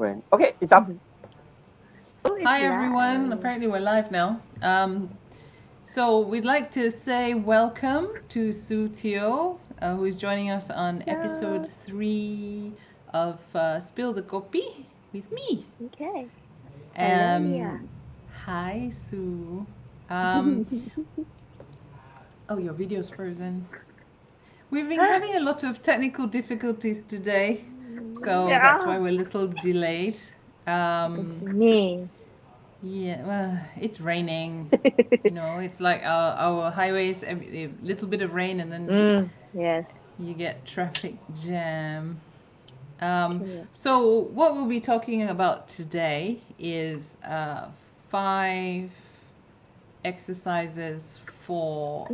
Right. Okay, it's up. Oh, it's Hi everyone. live. Apparently we're live now. So we'd like to say welcome to Sue Teoh, who is joining us on episode 3 of Spill the Kopi with me. Okay. Hello, Nia. Hi Sue. Oh, your video's frozen. We've been having a lot of technical difficulties today, so that's why we're a little delayed. It's me. Yeah, well, it's raining. You know, it's like our highways, a little bit of rain and then Yes. you get traffic jam. Correct. So what we'll be talking about today is 5 exercises for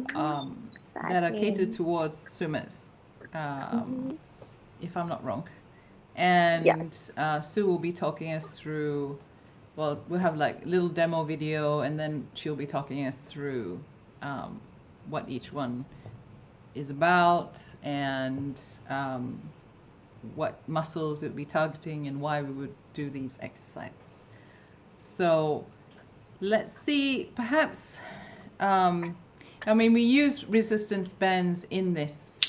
that are catered towards swimmers, if I'm not wrong. And Sue will be talking us through. Well, we'll have like a little demo video, and then she'll be talking us through what each one is about and what muscles it would be targeting and why we would do these exercises. So let's see, perhaps, I mean, we use resistance bands in this,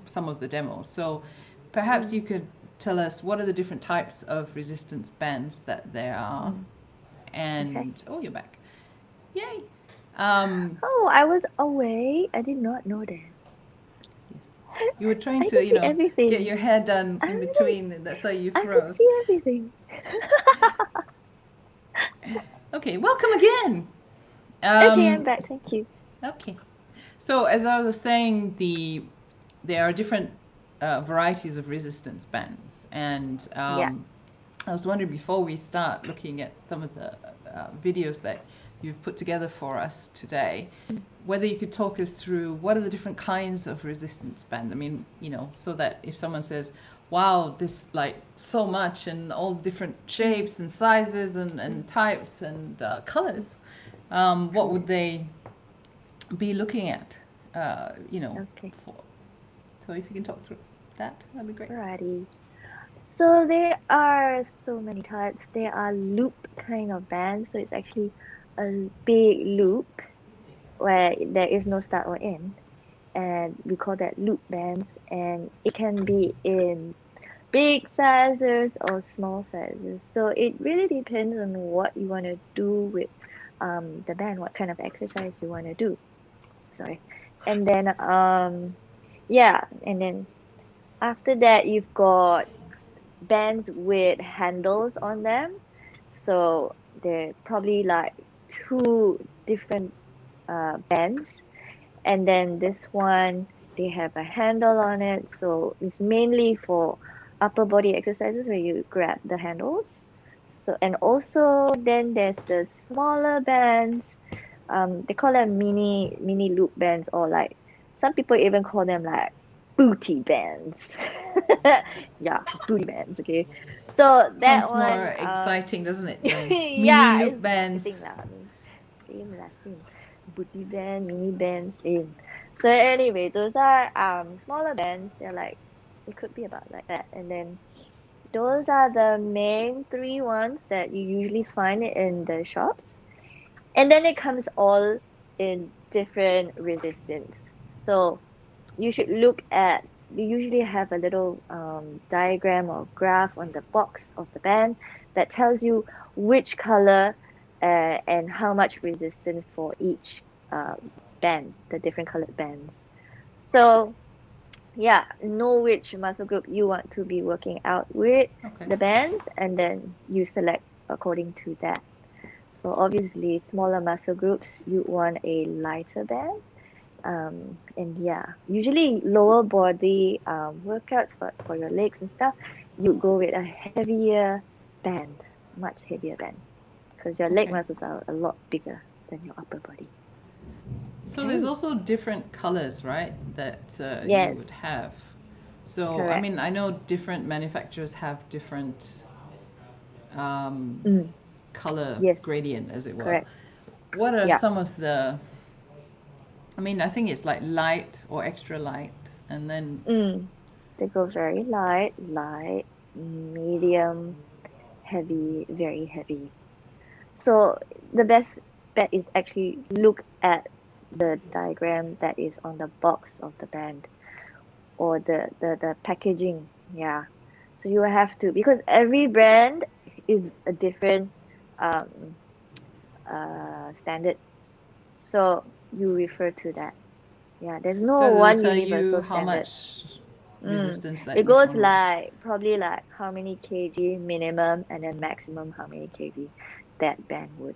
some of the demos. So perhaps you could tell us what are the different types of resistance bands that there are. And oh, you're back. Yay. Oh, I was away. I did not know that. Yes. You were trying I to, could see everything. get your hair done in between, and that's why you I froze. could see everything. Okay, welcome again. Okay, I'm back. Thank you. Okay. So as I was saying, there are different varieties of resistance bands, and I was wondering before we start looking at some of the videos that you've put together for us today, whether you could talk us through what are the different kinds of resistance band. I mean, so that if someone says, wow, this like so much and all different shapes and sizes and types and colors, what would they be looking at, Okay. for? So if you can talk through that, that'd be great. Alrighty. So there are so many types. There are loop kind of bands. So it's actually a big loop where there is no start or end. And we call that loop bands. And it can be in big sizes or small sizes. So it really depends on what you want to do with the band, what kind of exercise you want to do. Sorry. And then and then after that you've got bands with handles on them. So they're probably like 2 different bands. And then this one, they have a handle on it. So it's mainly for upper body exercises where you grab the handles. So, and also then there's the smaller bands. They call them mini loop bands, or like some people even call them like booty bands. Yeah, booty bands. Okay, so that Sounds one, more exciting, doesn't it? Than yeah, mini loop it's bands. marketing lah. I mean, same lah, same. Booty band, mini band, same. So anyway, those are smaller bands. They're like, it could be about like that, and then those are the main 3 ones that you usually find in the shops. And then it comes all in different resistance. So you should look at, you usually have a little diagram or graph on the box of the band that tells you which color and how much resistance for each band, the different colored bands. So yeah, know which muscle group you want to be working out with the bands, and then you select according to that. So obviously, smaller muscle groups, you want a lighter band. And yeah, usually lower body workouts for your legs and stuff, you go with a heavier band, much heavier band, because your leg muscles are a lot bigger than your upper body. So there's also different colors, right, that Yes. you would have. So I Correct. mean, I know different manufacturers have different color Yes. gradient, as it were. Correct. What are Yeah. some of the? I mean, I think it's like light or extra light, and then They go very light, light, medium, heavy, very heavy. So the best bet is actually look at the diagram that is on the box of the band or the packaging. Yeah. So you have to, because every brand is a different um standard. So you refer to that. Yeah, there's no So they'll one tell you universal how standard. much Mm. resistance that It you goes can go. like probably like how many kg minimum and then maximum how many kg that band would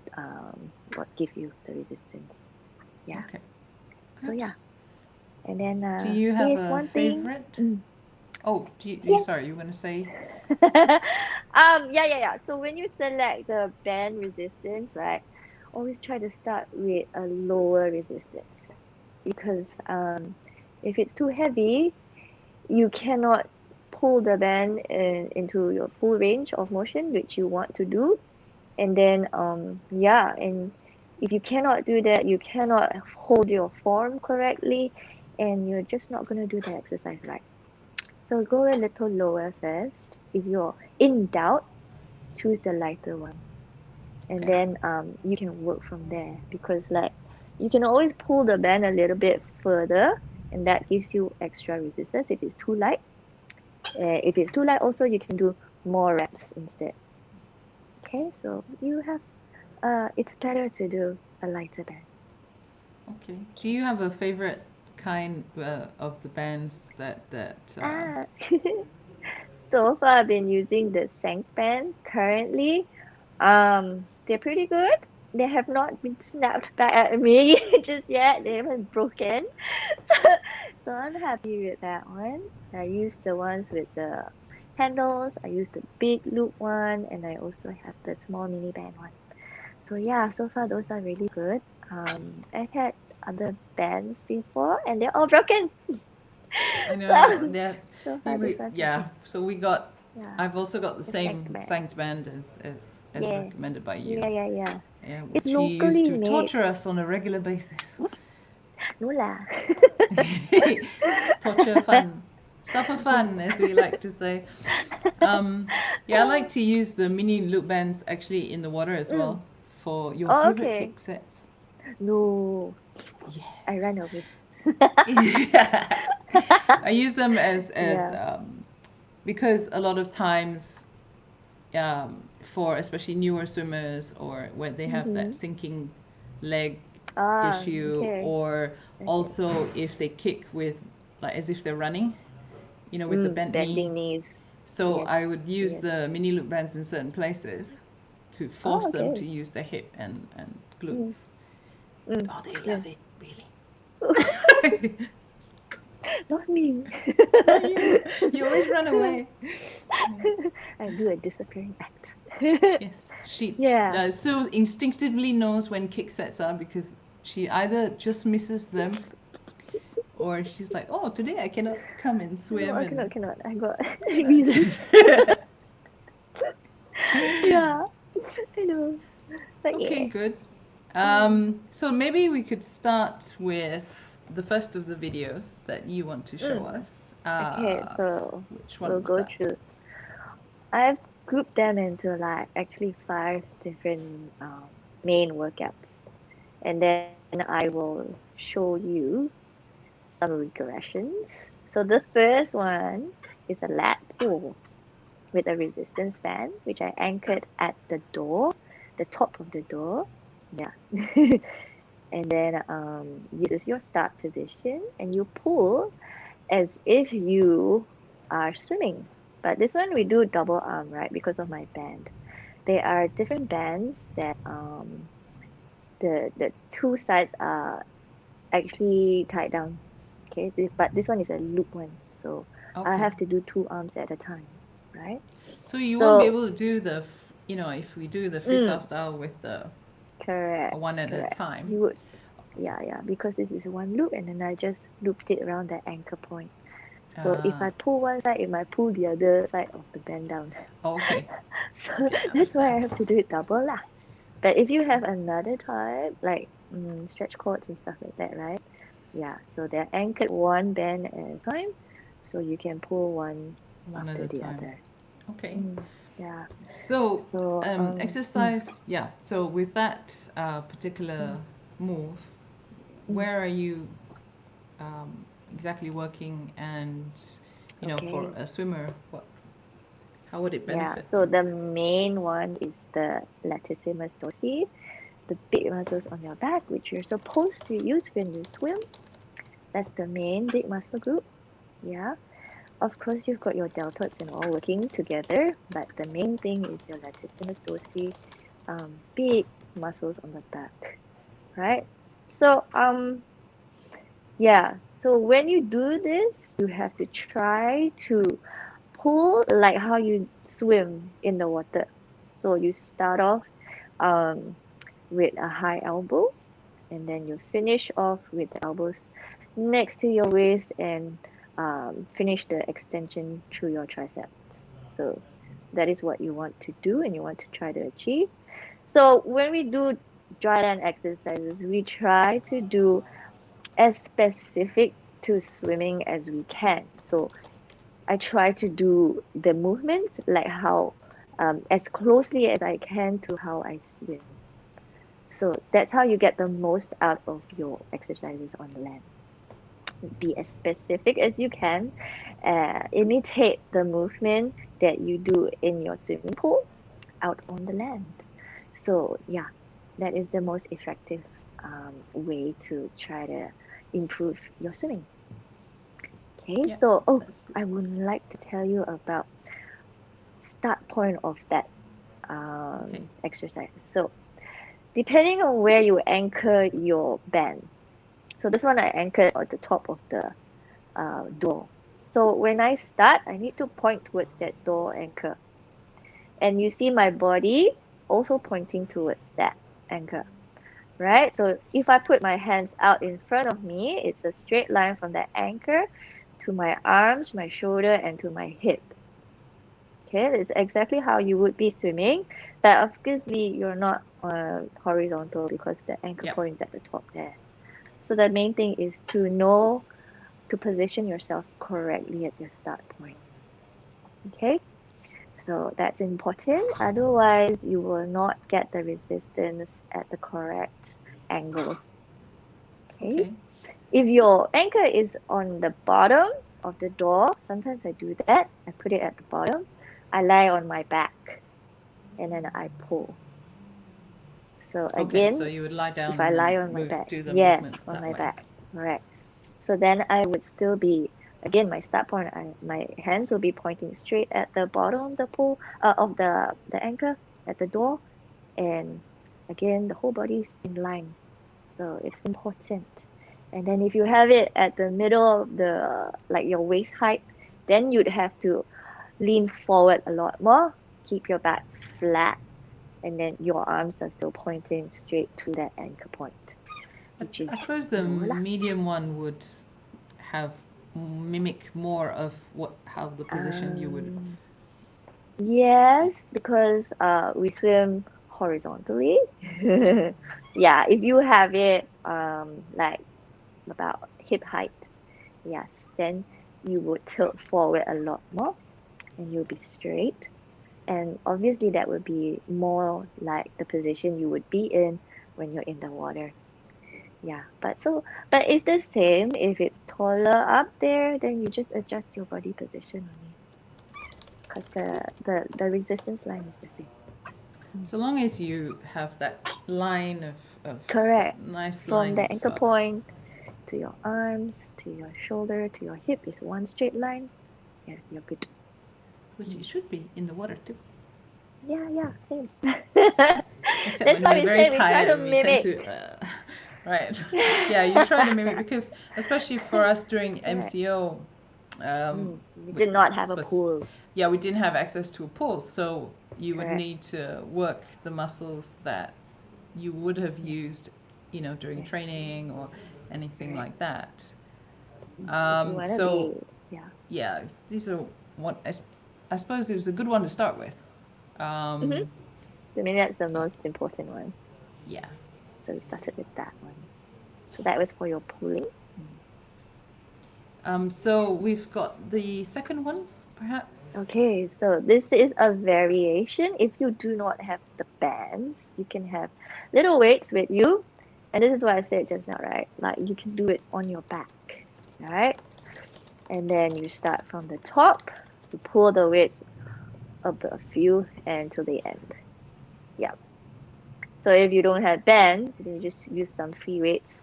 give you the resistance. Yeah. Okay, So good. yeah. And then Do you have here's a one thing. favorite? Mm. Oh, Yes. sorry, you were going to say? Yeah. So when you select the band resistance, right, always try to start with a lower resistance because if it's too heavy, you cannot pull the band into your full range of motion, which you want to do. And then yeah, and if you cannot do that, you cannot hold your form correctly, and you're just not gonna do the exercise right. So go a little lower first. If you're in doubt, choose the lighter one. And Okay. then you can work from there because like you can always pull the band a little bit further and that gives you extra resistance if it's too light. If it's too light also you can do more reps instead. Okay, so you have it's better to do a lighter band. Okay. Do you have a favorite kind of the bands that Ah, so far I've been using the Sank band currently. They're pretty good. They have not been snapped back at me just yet. They haven't broken. So, so I'm happy with that one. I use the ones with the handles. I use the big loop one, and I also have the small mini band one. So yeah, so far those are really good. I've had other bands before, and they're all broken. I know So that so far this one's yeah. okay. So we got. Yeah, I've also got the the Sank same band. Sankt band as Yeah, recommended by you. yeah. Yeah, It's which you used locally to made. torture us on a regular basis. No lah. Torture fun, suffer fun, as we like to say. Yeah, I like to use the mini loop bands actually in the water as Mm. well for your Oh, favorite okay. kick sets. No, I Yes. run away. Yeah. I use them as Yeah. because a lot of times for especially newer swimmers or when they have that Mm-hmm. sinking leg Ah, issue, okay. or Okay. also if they kick with like as if they're running, with the bent knee. Bending knees. So Yes. I would use Yes. the mini loop bands in certain places to force Oh, them to okay. use their hip and Mm, glutes. mm, Oh, they yes. love it, really. Not me. Not you. You always run away. I do a disappearing act. Yes, she Yeah. Sue instinctively knows when kick sets are because she either just misses them or she's like, oh, today I cannot come and No, swim I and. cannot. I got reasons. Yeah, I know. But Okay, yeah. good. Mm, So maybe we could start with the first of the videos that you want to show mm. us. Okay, so Which we'll one was go that? through. I've grouped them into like actually five different main workouts, and then I will show you some regressions. So the first one is a lat pull with a resistance band, which I anchored at the door, the top of the door. Yeah. And then this is your start position, and you pull as if you are swimming. But this one we do double arm, right? Because of my band. There are different bands that the two sides are actually tied down. Okay, but this one is a loop one, so I Okay. have to do two arms at a time, right? So you won't be So able to do if we do the freestyle mm, style with the correct, one at a correct. time. You would, yeah, because this is one loop, and then I just looped it around the anchor point. So if Ah, I pull one side, it might pull the other side of the band down. okay. So Okay, I that's why understand. I have to do it double lah. But if you So, have another type, like stretch cords and stuff like that, right? Yeah, so they're anchored one band at a time. so you can pull one One at after a the time. other. Okay. Yeah. So, So exercise, yeah. So with that particular move, where are you exactly working? And for okay. a swimmer, how would it Yeah. benefit? So the main one is the latissimus dorsi, the big muscles on your back, which you're supposed to use when you swim. That's the main big muscle group. Yeah. Of course, you've got your deltoids and all working together, but the main thing is your latissimus dorsi, big muscles on the back, right? So yeah. So when you do this, you have to try to pull like how you swim in the water. So you start off um with a high elbow, and then you finish off with the elbows next to your waist and finish the extension through your triceps. So that is what you want to do and you want to try to achieve. So when we do dryland exercises, we try to do as specific to swimming as we can. So I try to do the movements like how as closely as I can to how I swim. So that's how you get the most out of your exercises on the land. Be as specific as you can. Imitate the movement that you do in your swimming pool out on the land. So yeah, that is the most effective way to try to improve your swimming. Okay, Yeah, so that's good. I would like to tell you about start point of that Okay. exercise. So depending on where you anchor your band. So this one I anchored at the top of the door. So when I start, I need to point towards that door anchor. And you see my body also pointing towards that anchor, right? So if I put my hands out in front of me, it's a straight line from that anchor to my arms, my shoulder, and to my hip. Okay, that's exactly how you would be swimming. But obviously, you're not horizontal because the anchor Yeah. point is at the top there. So the main thing is to know to position yourself correctly at your start point. Okay, so that's important. Otherwise, you will not get the resistance at the correct angle. Okay, Okay. if your anchor is on the bottom of the door, sometimes I do that. I put it at the bottom. I lie on my back and then I pull. So Okay. So again, you would lie if down I and lie then on my back, do the yes, movement on that my way. back, correct. So then I would still be, again, my start point, my hands will be pointing straight at the bottom of the pool, of the anchor at the door. And again, the whole body is in line. So it's important. And then if you have it at the middle of the, like your waist height, then you'd have to lean forward a lot more, keep your back flat, and then your arms are still pointing straight to that anchor point, which is I suppose the lower lah. medium one would have mimic more of how the position you would. Um, yes, because we swim horizontally. Yeah. Yeah, if you have it like about hip height, yes, then you would tilt forward a lot more and you'll be straight. And obviously that would be more like the position you would be in when you're in the water. Yeah, but it's the same. If it's taller up there, then you just adjust your body position only. Because the resistance line is the same. So long as you have that line of that Correct. nice From line the of ankle point to your arms, to your shoulder, to your hip is one straight line. Yeah, you're good. which it should be in the water too. Yeah, same. Except That's when why we're we very say we try tired to and we tend mimic. to, right? Yeah, you try to mimic because especially for us during Correct. MCO, We we, did not have a suppose, pool. yeah, we didn't have access to a pool, so you would Correct. need to work the muscles that you would have Yes. used, during Yes. training or anything Correct. like that. If you wanna So be, yeah. yeah, these are what I suppose it was a good one to start with. Mm-hmm. Um, I mean that's the uh, most important one. yeah. So we started with that one. So that was for your pulling. So we've got the second one, perhaps. Okay, so this is a variation. If you do not have the bands, you can have little weights with you. And this is what I said just now, right? Like you can do it on your back, right? And then you start from the top, you pull the weights above you and to the end. Yeah. So if you don't have bands, you can just use some free weights.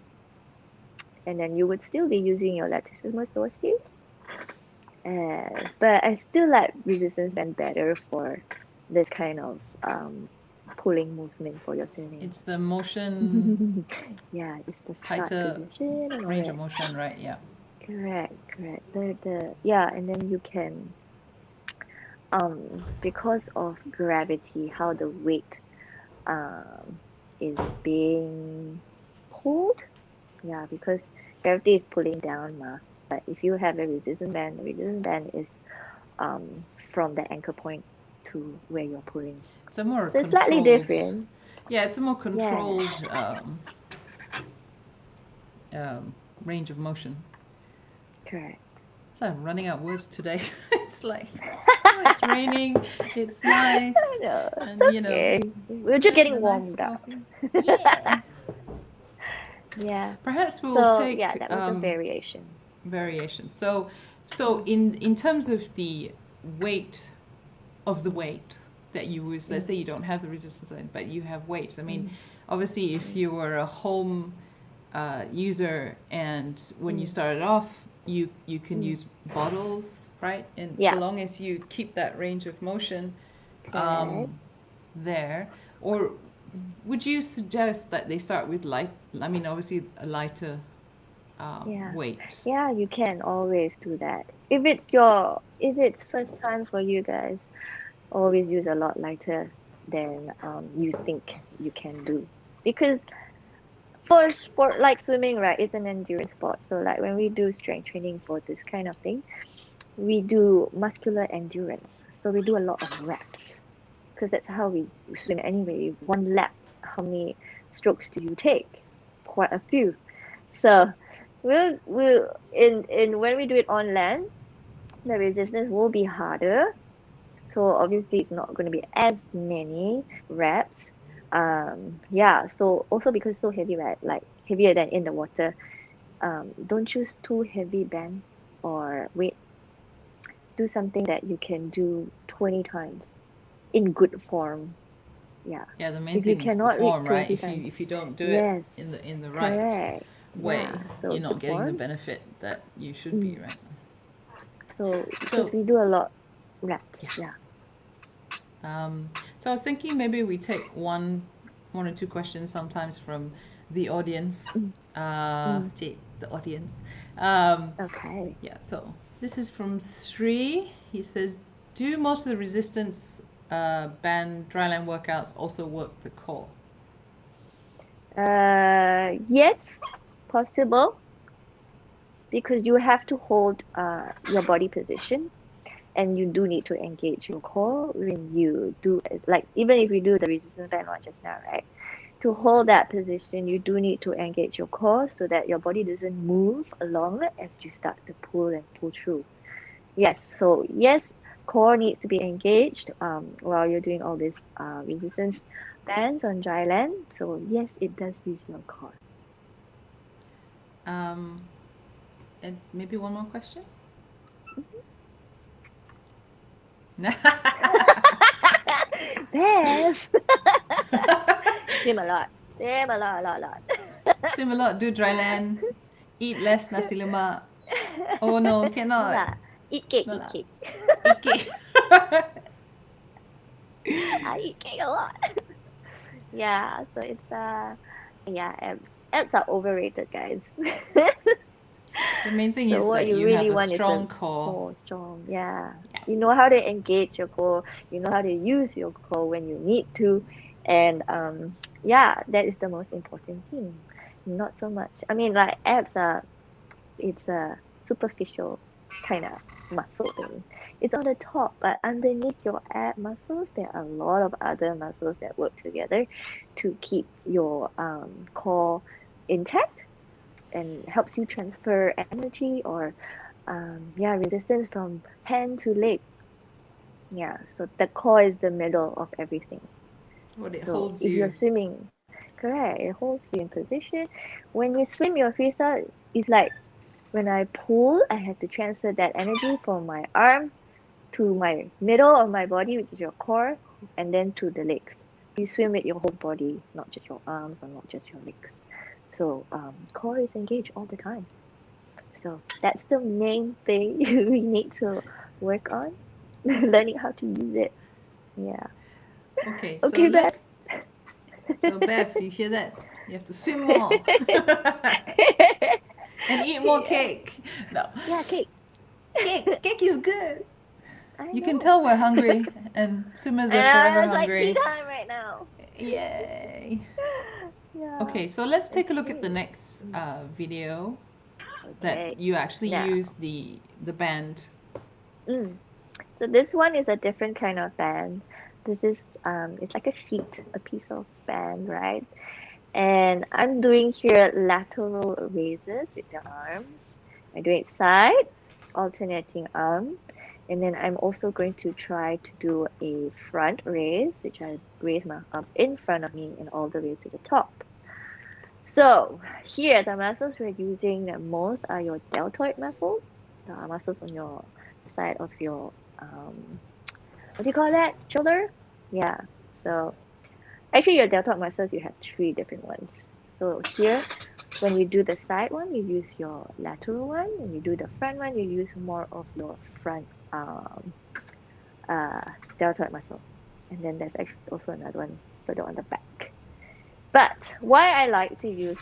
And then you would still be using your latissimus dorsi. But I still like resistance band better for this kind of pulling movement for your swimming. It's the motion. Yeah, it's the start Tighter position and all range that. of motion, right? Yeah. Correct. Yeah, and then you can because of gravity, how the weight is being pulled. Yeah, because gravity is pulling down, but if you have a resistance band, the resistance band is from the anchor point to where you're pulling. It's a more So it's slightly controlled. different. Yeah, it's a more controlled Yeah. range of motion. Correct. So I'm running out of words today. It's like, oh, it's raining, it's nice. I know, And, it's you know, okay. We're just getting nice warmed up. coffee. Yeah. Yeah. Perhaps we'll So take yeah, that was a variation. variation. So in terms of the weight of the weight that you use, let's say you don't have the resistance band, but you have weights. I mean, obviously, if you were a home user and when you started off, you can use bottles, right? And so long as you keep that range of motion there, or would you suggest that they start with light? I mean, obviously a lighter weight. Yeah, you can always do that. If it's first time for you guys, always use a lot lighter than you think you can do. Because for sport like swimming, right, it's an endurance sport. So like when we do strength training for this kind of thing, we do muscular endurance. So we do a lot of reps because that's how we swim anyway. One lap, how many strokes do you take? Quite a few. So we'll in when we do it on land, the resistance will be harder. So obviously it's not going to be as many reps. So also because it's so heavy, right? Like heavier than in the water. Don't choose too heavy band or weight. Do something that you can do 20 times in good form. Yeah. Yeah, the main If you thing is the cannot reach form, right? 20 times. If you don't do Yes. it in the right Correct. way, Yeah. So you're not good getting the form. benefit that you should be, right? So because we do a lot reps. Yeah. So I was thinking maybe we take one or two questions sometimes from the audience. The audience. Okay. Yeah. So this is from Sri. He says, "Do most of the resistance band dryland workouts also work the core?" Yes, possible. Because you have to hold your body position and you do need to engage your core when you do, like even if you do the resistance band one just now, right? To hold that position, you do need to engage your core so that your body doesn't move along as you start to pull and pull through. Yes, so yes, core needs to be engaged while you're doing all these resistance bands on dry land. So yes, it does use your core. And maybe one more question. Beth. Swim a lot. Swim a lot. Swim a lot, do dry land, eat less nasi lemak. Oh no, cannot. No lah. Eat cake, No eat lah. cake. Eat cake. I eat cake a lot. Yeah, so it's abs are overrated, guys. The main thing So is what that you you really have a want is strong a core. strong. Yeah. You know how to engage your core. You know how to use your core when you need to, and that is the most important thing. Not so much. I mean, like abs it's a superficial kind of muscle thing. It's on the top, but underneath your ab muscles, there are a lot of other muscles that work together to keep your core intact and helps you transfer energy or resistance from hand to leg. Yeah, so the core is the middle of everything. What it So holds if you're you. swimming, correct, it holds you in position. When you swim your freestyle, it's like when I pull, I have to transfer that energy from my arm to my middle of my body, which is your core, and then to the legs. You swim with your whole body, not just your arms or not just your legs. So core is engaged all the time. So that's the main thing we need to work on, learning how to use it. Yeah. Okay, so Okay, Beth. let's. So Beth, you hear that? You have to swim more and eat more Yeah. cake. No, Yeah, cake. cake is good. I You can know. tell we're hungry, and swimmers are forever And it's like tea hungry. time right now. Yay! Yeah. Okay, so let's take a look at the Okay. next video that Okay. you actually Now. use the band. Mm. So this one is a different kind of band. This is it's like a sheet, a piece of band, right? And I'm doing here lateral raises with the arms. I do it side, alternating arm. And then I'm also going to try to do a front raise, which I raise my arms in front of me and all the way to the top. So here, the muscles we're using the most are your deltoid muscles, the muscles on your side of your what do you call that? Shoulder? Yeah. So actually, your deltoid muscles you have three different ones. So here, when you do the side one, you use your lateral one, and you do the front one, you use more of your front uh deltoid muscle, and then there's actually also another one further on the back. But why I like to use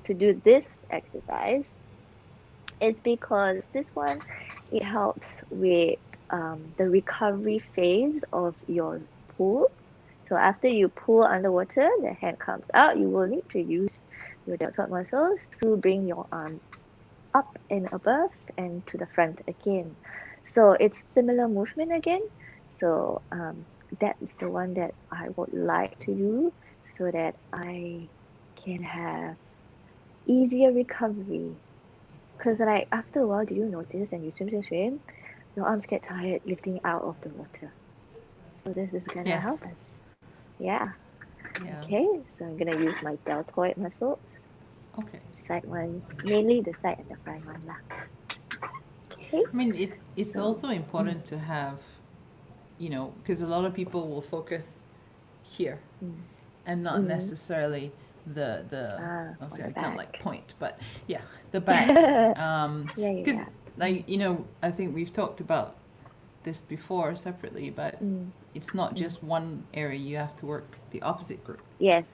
to do this exercise is because this one it helps with the recovery phase of your pool. So after you pull underwater, the hand comes out. You will need to use your deltoid muscles to bring your arm up and above and to the front again. So it's similar movement again. So that is the one that I would like to do so that I can have easier recovery. Because like after a while, do you notice and you swim, your arms get tired lifting out of the water. So this is gonna help Yes. us. Yeah. Yeah. Okay. So I'm gonna use my deltoid muscles, Okay. side ones, mainly the side and the front one lah. Okay. I mean, it's So also important to have, because a lot of people will focus here mm, and not mm, necessarily the on okay, the I can't back. like point, but yeah, the back. Because Yeah. like I think we've talked about this before separately, but Mm, it's not mm. just one area. You have to work the opposite group. Yes,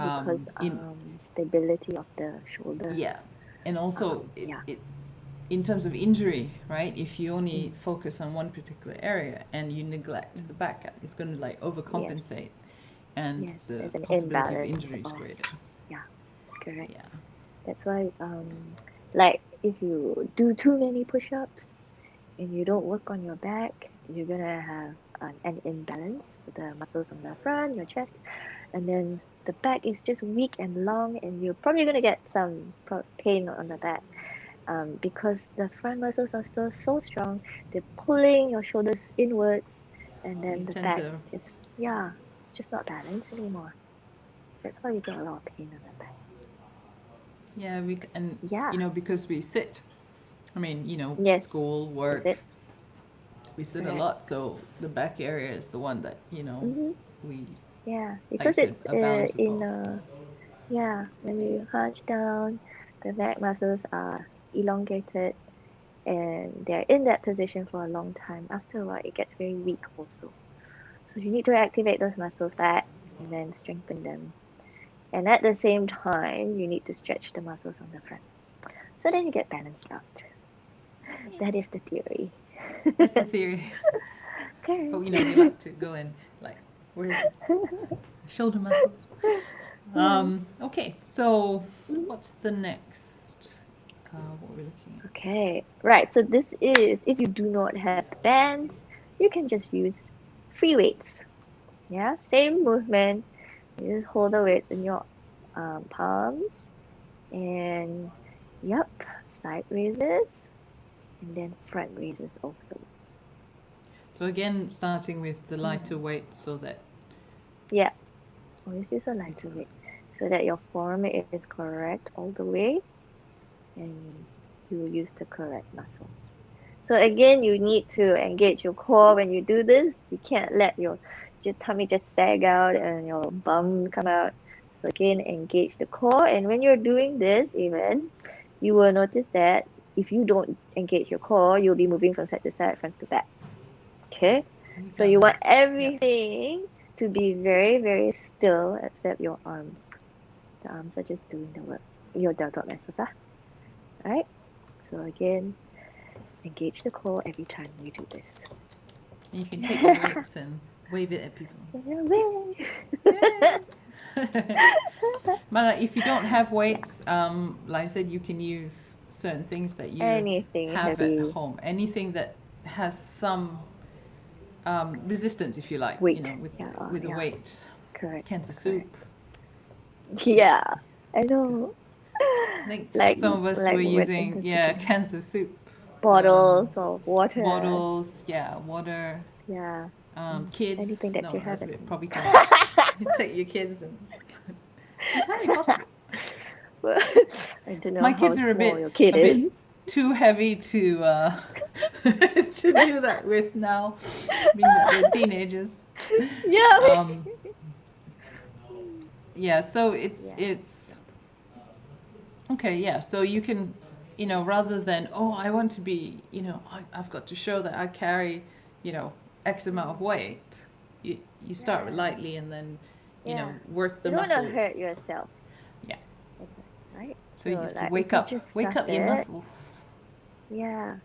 because In stability of the shoulder. Yeah, and also Yeah. it in terms of injury, right? If you only Mm, focus on one particular area and you neglect mm. the back, it's going to like Yes. overcompensate, and Yes. the There's an possibility of imbalance injury is of greater. yeah. Correct. Yeah. That's why like if you do too many push-ups and you don't work on your back, you're gonna have an imbalance with the muscles on the front, your chest, and then the back is just weak and long, and you're probably gonna get some pain on the back. Because the front muscles are still so strong, they're pulling your shoulders inwards, and You then the tend back to, just it's just not balanced anymore. That's why you get a lot of pain on the back. yeah, and Yeah. because we sit. I mean, Yes. school, That's work, it. we sit a Correct. lot, so the back area is the one that Mm-hmm. we, Yeah, like you because said, it's a balance of in both. yeah, when you hunch down, the back muscles are elongated and they're in that position for a long time. After a while, it gets very weak also. So you need to activate those muscles back and then strengthen them. And at the same time, you need to stretch the muscles on the front. So then you get balanced out. That is the theory. That's the theory. But we Correct. like to go in like where shoulder muscles. Yes. Okay, so Mhm. what's the next? What are we looking at? Okay, right. So this is if you do not have bands, you can just use free weights. Yeah, same movement. You just hold the weights in your palms and yep, side raises. and then front raises also. So again, starting with the lighter weight so that... Yeah, always use a lighter weight so that your form is correct all the way and you will use the correct muscles. So again, you need to engage your core when you do this. You can't let your tummy just sag out and your bum come out. So again, engage the core. And when you're doing this, even you will notice that if you don't engage your core, you'll be moving from side to side, front to back. Okay. So you want everything to be very, very still except your arms. The arms are just doing the work. Your deltoid muscles, Right? So again, engage the core every time you do this. And you can take the weights and wave it at people. But if you don't have weights, like I said, you can use certain things that you have heavy. at home. Anything that has some resistance, if you like, weight. You know, with the weight. Correct. Cans of soup. Yeah, I know. I think like, some of us were using cans of soup. Bottles of water. Bottles, water. Yeah. Kids. Anything that you have. Probably too much. You take your kids and entirely possible. I don't know. My kids are a bit too heavy to to do that with now. I mean, they're teenagers. Yeah. Yeah. So it's okay. Yeah. So you can, you know, rather than I want to be, you know, I've got to show that I carry, you know, X amount of weight. You start lightly and then you know work the muscle. You don't want to hurt yourself. Yeah. Right. So you have to wake up your muscles. Yeah.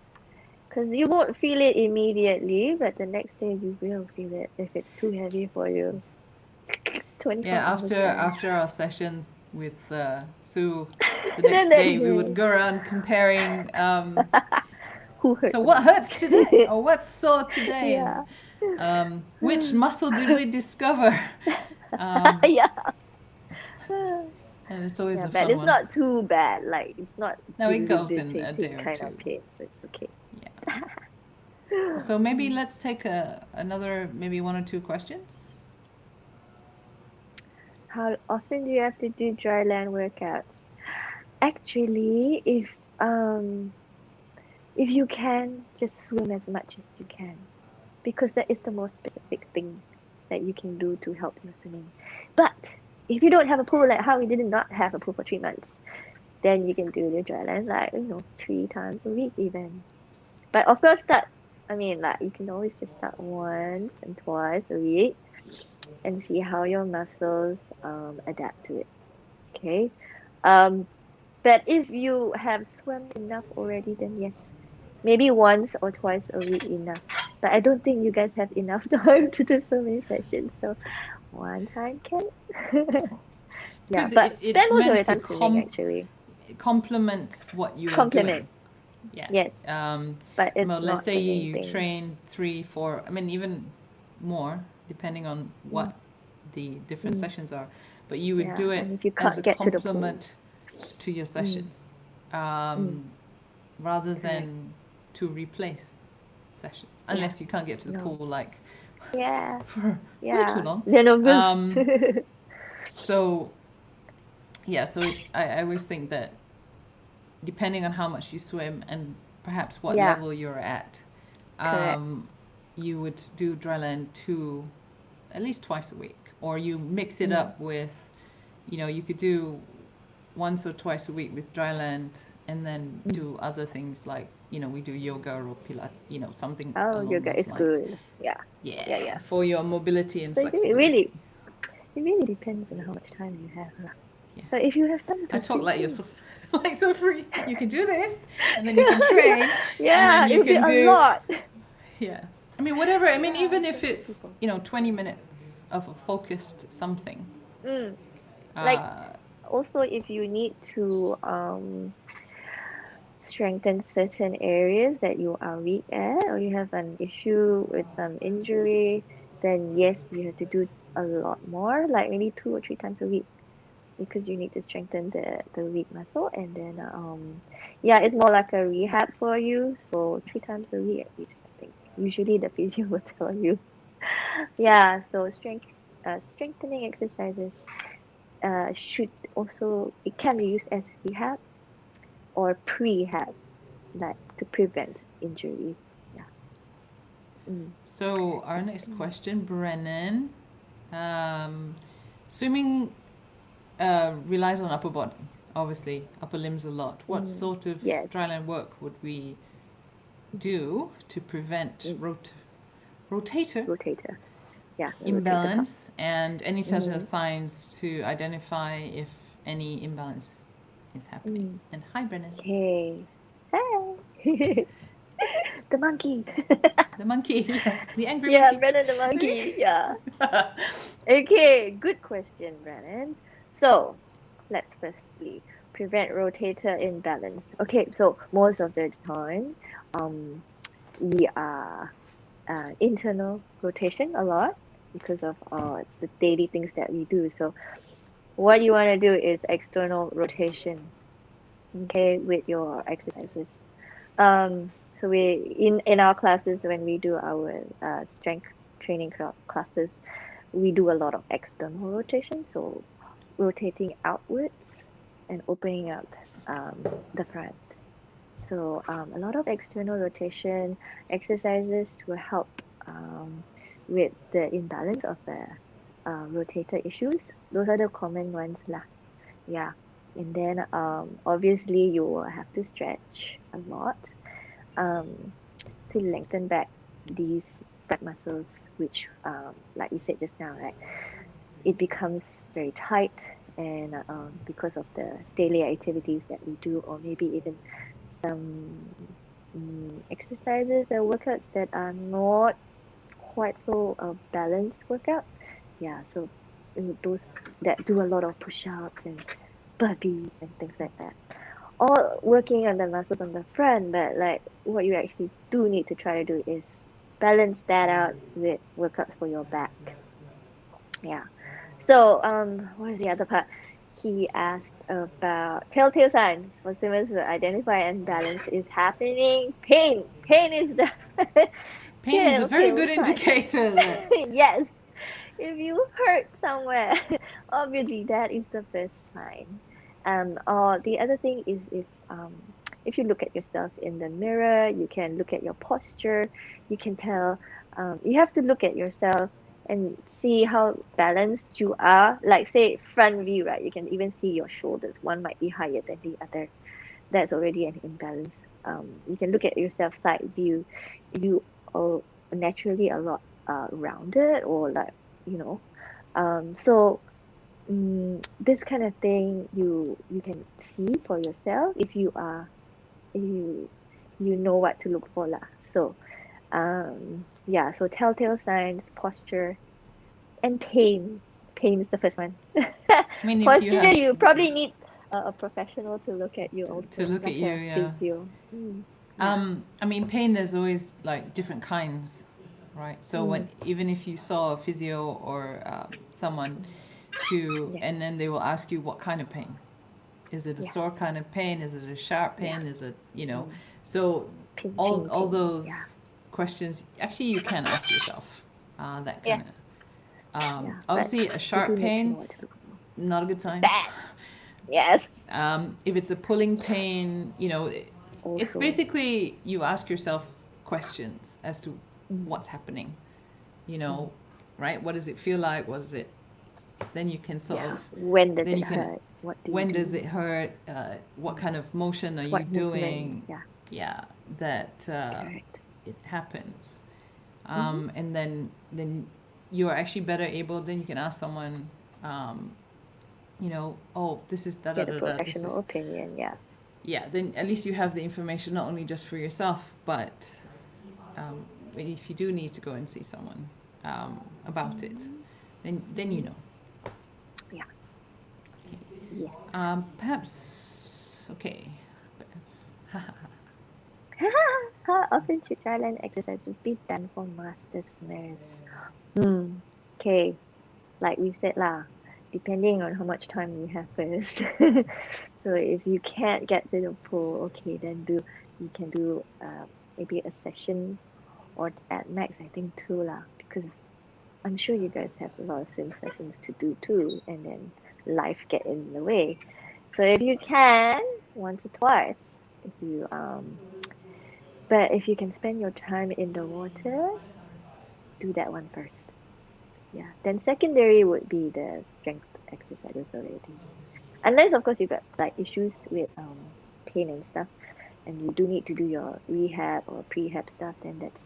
Because you won't feel it immediately, but the next day you will feel it if it's too heavy for you. 24 hours. After our sessions with Sue, the next day we would go around comparing. Who hurt? So what hurts today, or what's sore today? Yeah. And, which muscle did we discover? Yeah. And it's always a fun but it's one. not too bad. Like it's not. No, it goes in a day or kind two. Of pain, so it's okay. Yeah. So maybe let's take another maybe 1 or 2 questions. How often do you have to do dryland workouts? Actually, if you can, just swim as much as you can, because that is the most specific thing that you can do to help your swimming. But if you don't have a pool, like how we did not have a pool for 3 months, then you can do the dryland like 3 times a week even. But of course, you can always just start once and twice a week and see how your muscles adapt to it. Okay. But if you have swum enough already, then yes, maybe once or twice a week enough. But I don't think you guys have enough time to do so many sessions. So one time can. Yeah, but spend most of your time swimming actually. Complement what you are doing. Yeah. Yes. But it's let's say you train 3, 4. I mean, even more, depending on what the different sessions are. But you would do it as a complement to your sessions, rather than to replace sessions, unless you can't get to the pool like for way too long. So I always think that depending on how much you swim and perhaps what level you're at, you would do dryland at least twice a week, or you mix it up with, you could do once or twice a week with dryland and then do other things like, we do yoga or pilates, something along yoga those is lines. Good. Yeah, for your mobility and flexibility. It really depends on how much time you have. Yeah. But if you have time to talk like you're so free. You can do this, and then you can train. Yeah, and then you can do a lot. Yeah. I mean, whatever. I mean, even if it's, 20 minutes of a focused something. Also, if you need to strengthen certain areas that you are weak at, or you have an issue with some injury, then yes, you have to do a lot more, like maybe 2 or 3 times a week. because you need to strengthen the weak muscle, and then yeah, it's more like a rehab for you. So 3 times a week at least, I think. Usually the physio will tell you. Yeah, so strengthening exercises should also, it can be used as rehab or prehab, like to prevent injury. Yeah. Mm. So our next question, Brennan. Swimming relies on upper body, obviously, upper limbs a lot. What sort of Yes. dryland work would we do to prevent rotator Yeah, the rotator cuff. imbalance, and any telltale signs to identify if any imbalance is happening? And hi, Brennan. Okay. Hey. The monkey. The monkey, yeah, the angry Yeah, monkey. Brennan the monkey. Yeah. Okay, good question, Brennan. So, let's firstly prevent rotator imbalance. Okay, so most of the time, we are internal rotation a lot because of the daily things that we do. So, what you want to do is external rotation, okay, with your exercises. So we in our classes when we do our strength training classes, we do a lot of external rotation, so rotating outwards and opening up the front. So a lot of external rotation exercises to help with the imbalance of the rotator issues. Those are the common ones lah. Yeah. And then obviously you will have to stretch a lot to lengthen back these front muscles, which like we said just now, right? It becomes very tight, and because of the daily activities that we do, or maybe even some exercises and workouts that are not quite so balanced workout. Yeah, so those that do a lot of push-ups and burpees and things like that, all working on the muscles on the front, but like what you actually do need to try to do is balance that out with workouts for your back. Yeah. So what is the other part? He asked about telltale signs for swimmers to identify imbalance is happening. Pain is the Pain is a very telltale good sign. indicator that Yes. If you hurt somewhere, obviously that is the first sign. Or the other thing is if you look at yourself in the mirror, you can look at your posture, you can tell. You have to look at yourself and see how balanced you are. Like say front view, right? You can even see your shoulders. One might be higher than the other. That's already an imbalance. You can look at yourself side view. You are naturally a lot rounded, or like you know so this kind of thing you can see for yourself if you know what to look for lah. So yeah, so telltale signs, posture, and pain is the first one. I mean, if you Posture, have you probably need a professional to look at you to also, look at like you, a yeah. physio. Yeah. I mean, pain, there's always like different kinds, right? So when even if you saw a physio or someone and then they will ask you what kind of pain. Is it a sore kind of pain? Is it a sharp pain? Is it, so all Pinching those pain, questions, actually you can ask yourself that Yeah. kind of. Yeah, Obviously, a you sharp do need to pain, know what to look for. not a good sign. Bad. Yes. If it's a pulling pain, it's Also. basically you ask yourself questions as to what's happening, right? What does it feel like? What is it? Then you can sort of. When does then it you can, hurt? What do when you do? does it hurt? What kind of motion are you What doing? movement? Yeah, that Correct. it happens. And then you're actually better able. Then you can ask someone, oh, this is da da Get a da da. This is professional opinion. Yeah. yeah. Then at least you have the information not only just for yourself, but if you do need to go and see someone about it, then you know. Yeah. Okay. Yes. Perhaps okay. How often should Dryland exercises be done for master swimmers? Okay, like we said lah, depending on how much time you have first. So if you can't get to the pool, okay, then you can do maybe a session, or at max I think two lah, because I'm sure you guys have a lot of swim sessions to do too, and then life get in the way. So if you can, once or twice, if you but if you can spend your time in the water, do that one first. Yeah. Then secondary would be the strength exercises already. Unless of course you got like issues with pain and stuff, and you do need to do your rehab or prehab stuff, then that's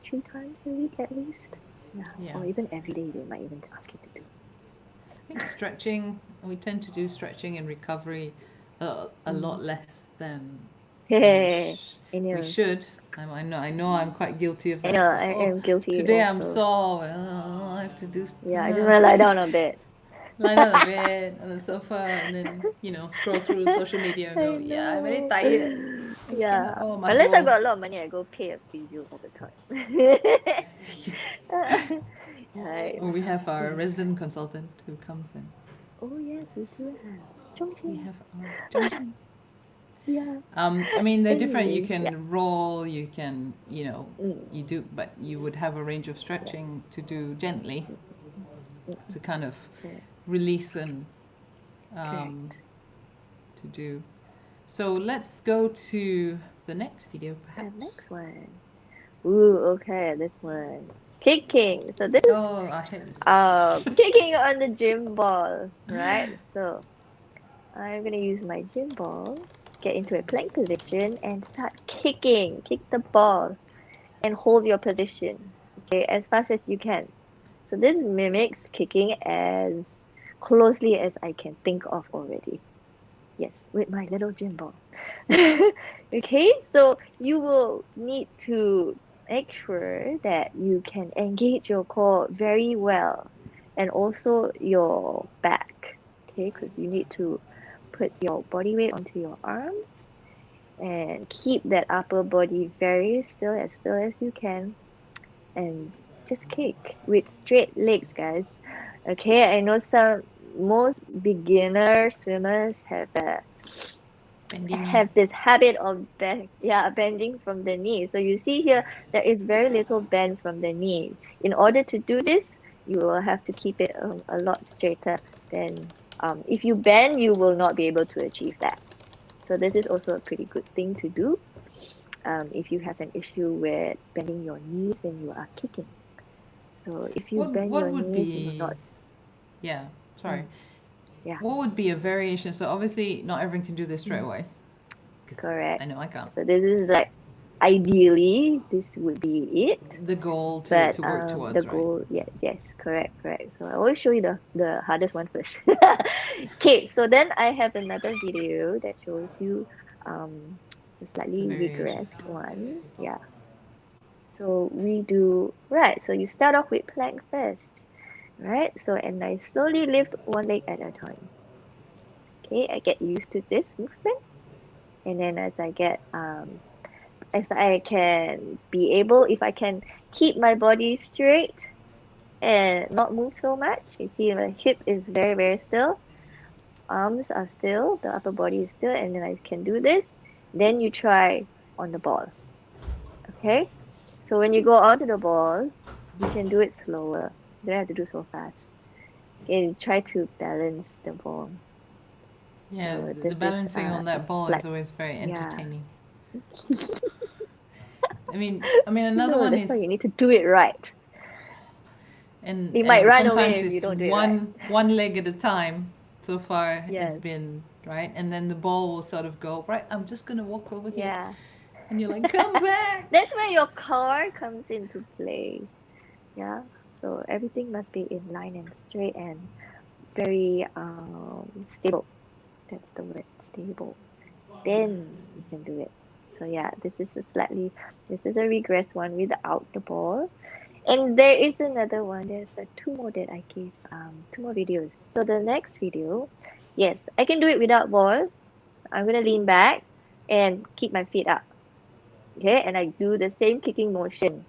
3 times a week at least. Yeah. Or even every day they might even ask you to do. I think stretching, we tend to do stretching and recovery a lot less than Hey, we should. I know I'm quite guilty of that. I know, Like, I am guilty today also. I'm sore. I have to do. Yeah, I just want to lie down on bed. Lie down on the bed, on the sofa, and then scroll through social media and go, yeah, I'm very tired. Yeah. Must Unless I go. got a lot of money, I go pay a physio all the time. Right. Or we have our resident consultant who comes in. Oh yes, we do have. We have our Yeah. I mean, they're different. You Anyway, can roll, you can, Mm. you do, but you would have a range of stretching to do gently to kind of Correct. release and to do. So let's go to the next video, perhaps. The next one. Ooh, okay, this one. Kicking. So this I hate this. kicking on the gym ball, right? So I'm gonna use my gym ball, get into a plank position, and start kicking. Kick the ball, and hold your position, okay, as fast as you can. So this mimics kicking as closely as I can think of already. Yes, with my little gym ball. Okay, so you will need to make sure that you can engage your core very well, and also your back, okay, because you need to put your body weight onto your arms and keep that upper body very still as you can, and just kick with straight legs, guys. Okay, I know most beginner swimmers have this habit of bending from the knee. So you see here, there is very little bend from the knee. In order to do this, you will have to keep it a lot straighter than if you bend, you will not be able to achieve that. So this is also a pretty good thing to do if you have an issue with bending your knees when you are kicking. So if you bend your knees, you will not. Yeah, sorry. Yeah. What would be a variation? So obviously not everyone can do this straight away. Correct. I know I can't. So this is like, ideally, this would be it. The goal to work towards, the goal, right? Yes, correct. So I always show you the hardest one first. Okay, so then I have another video that shows you a slightly regressed one. Yeah. So we do, right, so you start off with plank first, right? So, and I slowly lift one leg at a time. Okay, I get used to this movement. And then as I can be able, if I can keep my body straight and not move so much, you see my hip is very, very still, arms are still, the upper body is still, and then I can do this. Then you try on the ball. Okay, so when you go onto the ball, you can do it slower. You don't have to do so fast. Okay, try to balance the ball. Yeah, So the balancing on that ball is always very entertaining. Yeah. I mean, another one that's is. Why you need to do it right. And it might run away if you don't do it right. One leg at a time. So far, yes. It's been right, and then the ball will sort of go right. I'm just gonna walk over here. Yeah. And you're like, come back. That's where your core comes into play. Yeah. So everything must be in line and straight and very stable. That's the word, stable. Then you can do it. So yeah, this is a regress one without the ball. And there is another one. There's two more that I gave, two more videos. So the next video, yes, I can do it without ball. I'm gonna lean back and keep my feet up. Okay, and I do the same kicking motion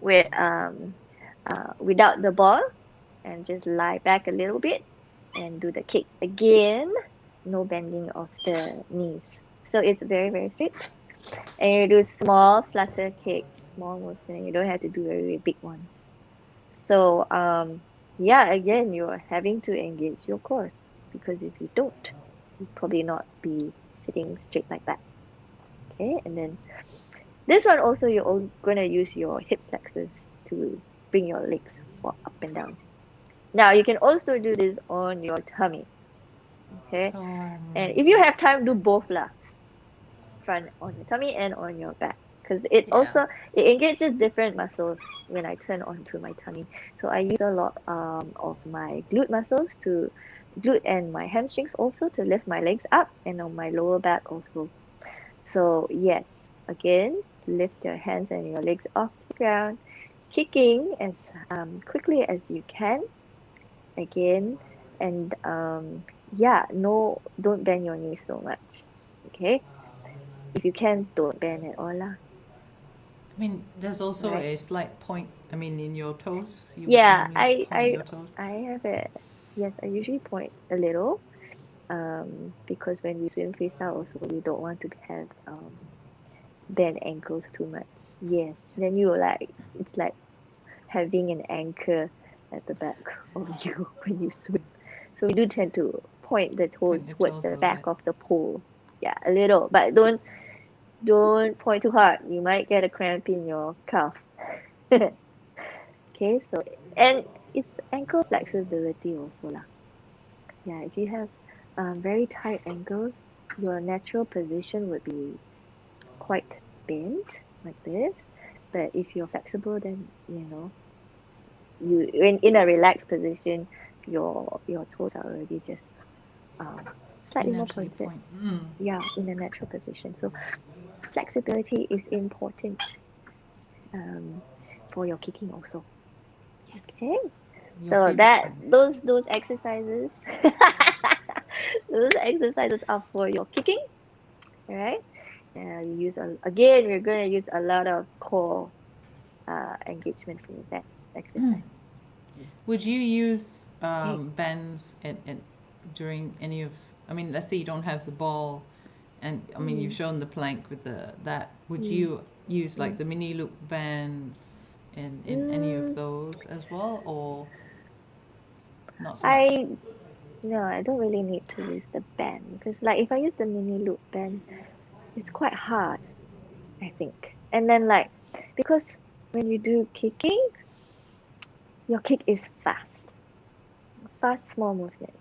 with without the ball. and just lie back a little bit and do the kick. Again, no bending of the knees. So it's very, very straight. And you do small flutter kick, small movement. You don't have to do very big ones. So yeah, again, you're having to engage your core, because if you don't, you'll probably not be sitting straight like that. Okay, and then this one also, you're going to use your hip flexors to bring your legs up and down. Now you can also do this on your tummy. Okay, and if you have time, do both lah. Front on your tummy and on your back, because it also it engages different muscles when I turn onto my tummy. So I use a lot of my glute muscles to glute and my hamstrings also to lift my legs up, and on my lower back also. So yes, again, lift your hands and your legs off the ground, kicking as quickly as you can. Again, and yeah, no, don't bend your knees so much. Okay, if you can, don't bend at all lah. I mean, there's also a slight point. I mean, in your toes. Yeah, point your toes. I have a yes. I usually point a little, because when we swim freestyle, also we don't want to have bend ankles too much. Yes, then you like it's like having an anchor at the back of you when you swim. So we do tend to point the toes towards the back of the pool. Yeah, a little, but don't point too hard. You might get a cramp in your calf. Okay, so and it's ankle flexibility also lah. Yeah, if you have very tight ankles, your natural position would be quite bent like this. But if you're flexible, then you in a relaxed position, your toes are already just slightly more pointed. Yeah, in a natural position. So flexibility is important for your kicking also. Yes. Okay. So those exercises those exercises are for your kicking. All right. You use again, we're going to use a lot of core engagement for that exercise. Would you use bands during any of? I mean, let's say you don't have the ball, and I mean you've shown the plank with that. Would you use like the mini loop bands in any of those as well, or not so much? No, I don't really need to use the band, because like if I use the mini loop band, it's quite hard, I think. And then like, because when you do kicking, your kick is fast, small movement.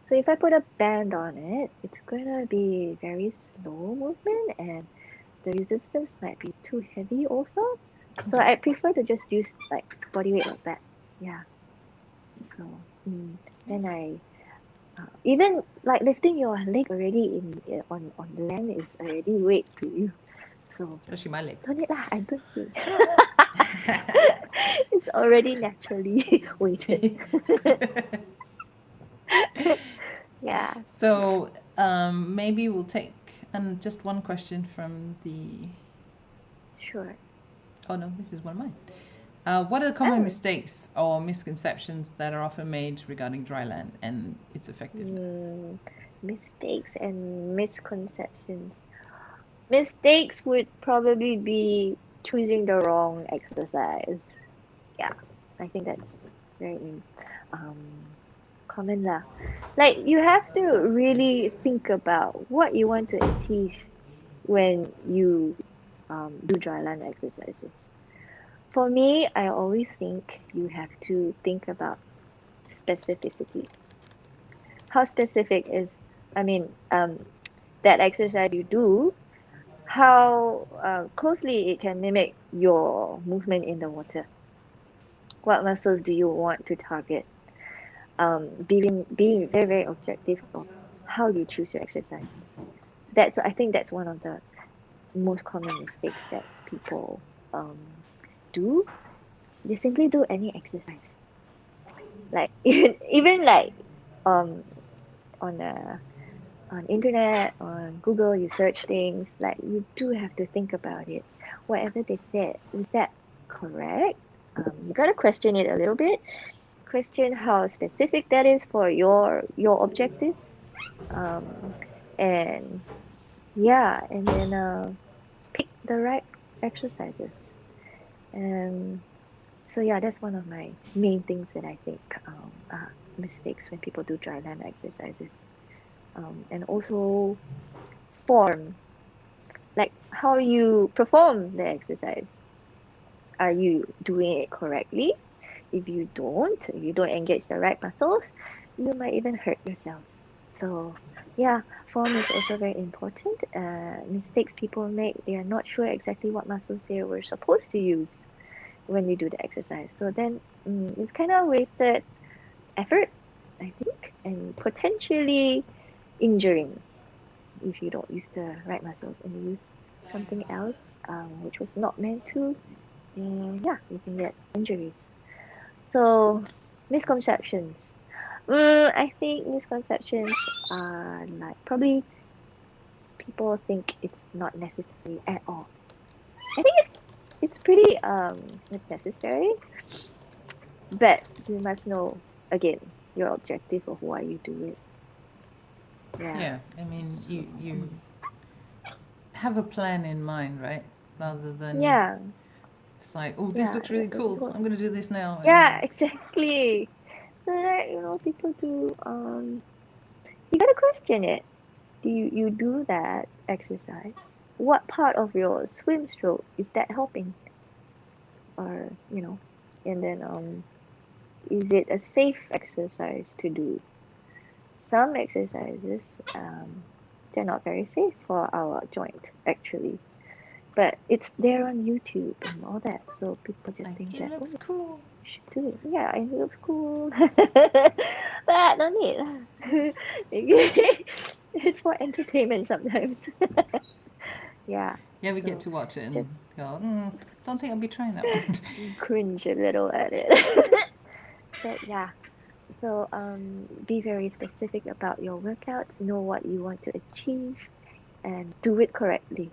So if I put a band on it, it's gonna be very slow movement, and the resistance might be too heavy also. So I prefer to just use like body weight like that. Yeah. So then I even like lifting your leg already on land is already weight to you. So especially my legs. Don't need lah, I don't need. It's already naturally weighted. Yeah. So maybe we'll take just one question from the. Sure. Oh no, this is one of mine. What are the common mistakes or misconceptions that are often made regarding Dryland and its effectiveness? Mistakes and misconceptions. Mistakes would probably be choosing the wrong exercise. Yeah, I think that's very common lah. Like you have to really think about what you want to achieve when you do dryland exercises. For me, I always think you have to think about specificity. How specific is, I mean, that exercise you do, how closely it can mimic your movement in the water. What muscles do you want to target? Being very, very objective of how you choose your exercise. I think that's one of the most common mistakes that people do. They simply do any exercise. Like even like on internet, on Google, you search things, like you do have to think about it. Whatever they said, is that correct? You gotta question it a little bit. question how specific that is for your objective. Um, and yeah, and then pick the right exercises. And so yeah, that's one of my main things that I think are mistakes when people do dry land exercises. And also form, like how you perform the exercise. Are you doing it correctly? If you don't engage the right muscles, you might even hurt yourself. So yeah, form is also very important. Mistakes people make, they are not sure exactly what muscles they were supposed to use when you do the exercise. So then it's kind of wasted effort, I think, and potentially injuring if you don't use the right muscles and you use something else, which was not meant to. And yeah, you can get injuries. So misconceptions. I think misconceptions are like probably people think it's not necessary at all. I think it's pretty it's necessary, but you must know again your objective of why you do it. Yeah. Yeah, I mean, So you have a plan in mind, right? Rather than yeah, it's like, oh, this yeah, looks really cool. I'm gonna do this now, yeah, and exactly. So that people do you gotta question it. Do you do that exercise? What part of your swim stroke is that helping? Or and then is it a safe exercise to do? Some exercises they're not very safe for our joint actually, but it's there on YouTube and all that, so people it's just like think it that looks cool. you should do it. Yeah, it looks cool. But no need. It's for entertainment sometimes. Yeah, Yeah, we get so to watch it just and go, don't think I'll be trying that one. cringe a little at it. But yeah, so be very specific about your workouts, know what you want to achieve, and do it correctly.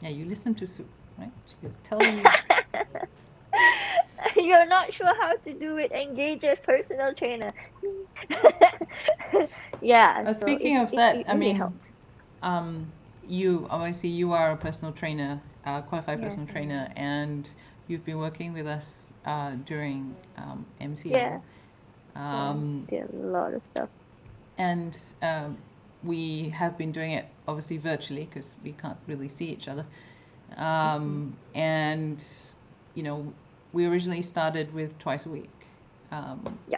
Yeah, you listen to Sue, right? She'll tell you. You're not sure how to do it, engage a personal trainer. Yeah, so Speaking of that, it I really mean, helps. um, you obviously you are a personal trainer, qualified Yes, personal I trainer, am. and you've been working with us during Yeah, MCO. yeah, Um, did a lot of stuff. and we have been doing it obviously virtually because we can't really see each other. Mhm. And you know, we originally started with twice a week, um, Yeah,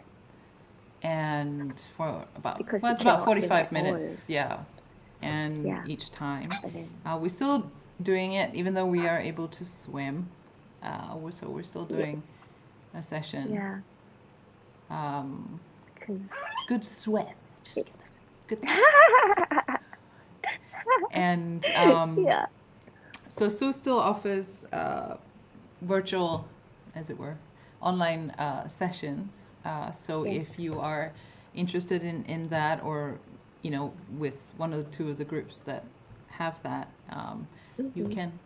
and for about because well, we it's about cannot swim at 45 all. minutes, yeah. And Yeah, each time, but then we're still doing it even though we are able to swim. We're still yes, doing a session. yeah, Um, because good sweat, just it, get good sweat. And yeah, so Sue still offers virtual, as it were, online sessions. So yes. if you are interested in that, or with one or two of the groups that have that, you Hmm. can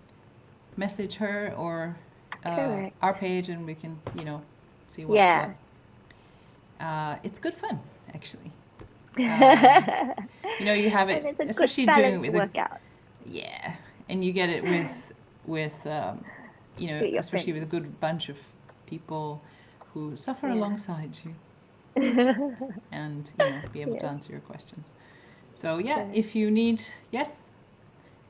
message her or Correct. our page, and we can see what's what. Yeah. It's good fun, actually. Um, And you have it, it's a good especially doing it balance with a workout. yeah, and you get it with Do it your especially with a friends. good bunch of people who suffer Yeah. alongside you, and be able to Yes, answer your questions. So yeah, correct. if you need, yes,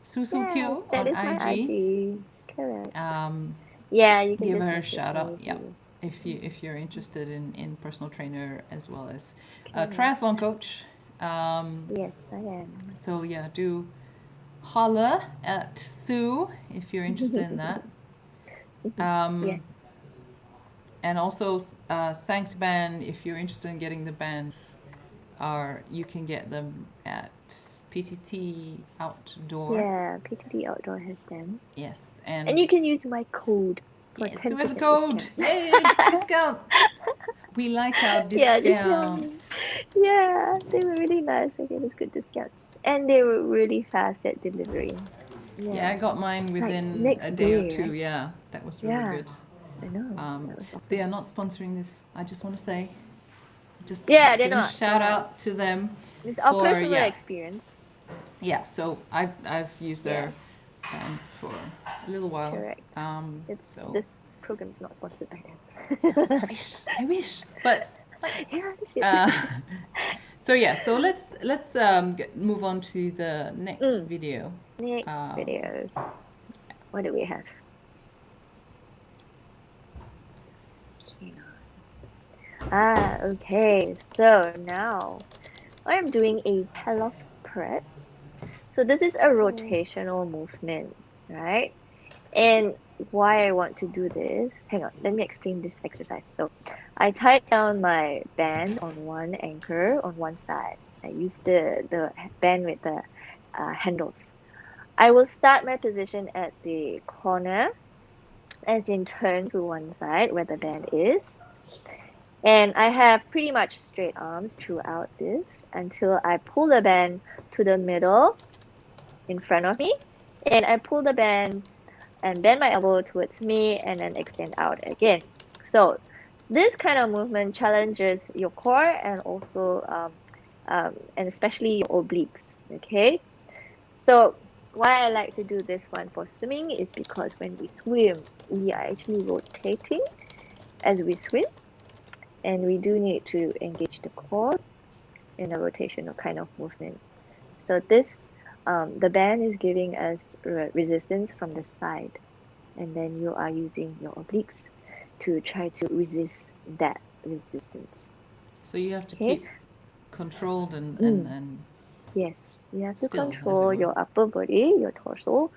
Sue Yes, Teoh that on is my IG. IG. Correct. Um, Yeah, you can Give just her a message shout out. me if Yep. you. If you're interested in personal trainer as well as a Correct. triathlon coach. Um, Yes, I am. so yeah, do holla at Sue if you're interested in that. Yes. Um, and also Sanct Band, if you're interested in getting the bands, you can get them at PTT Outdoor. Yeah, PTT Outdoor has them. Yes, And and you can use my code for yes, Sue has a 10% code. discount. Yay, discount. We like our Yeah, just tell me. discounts. Yeah, they were really nice. I gave us good discounts. And they were really fast at delivering. Yeah, Yeah. I got mine It's like within a next day or day, two. right? Yeah, that was really Yeah. good. I know. That was awesome. They are not sponsoring this. I just want to say, just they're give a not. shout out to them. It's our for, personal yeah. experience. Yeah, so I've used their bands for a little while. Correct. This program is not sponsored by them. I wish, but yeah, so yeah, so let's move on to the next video. Next video. What do we have? Okay. So now I'm doing a pull-off press. So this is a rotational movement, right? And why I want to do this, hang on, let me explain this exercise. So I tied down my band on one anchor on one side. I use the band with the handles. I will start my position at the corner, as in turn to one side where the band is. And I have pretty much straight arms throughout this until I pull the band to the middle in front of me. And I pull the band and bend my elbow towards me and then extend out again. So this kind of movement challenges your core and also and especially your obliques. Okay. So why I like to do this one for swimming is because when we swim, we are actually rotating as we swim, and we do need to engage the core in a rotational kind of movement. So this the band is giving us resistance from the side, and then you are using your obliques to try to resist that resistance. So you have to keep controlled and yes, you have to still, control your upper body, your torso.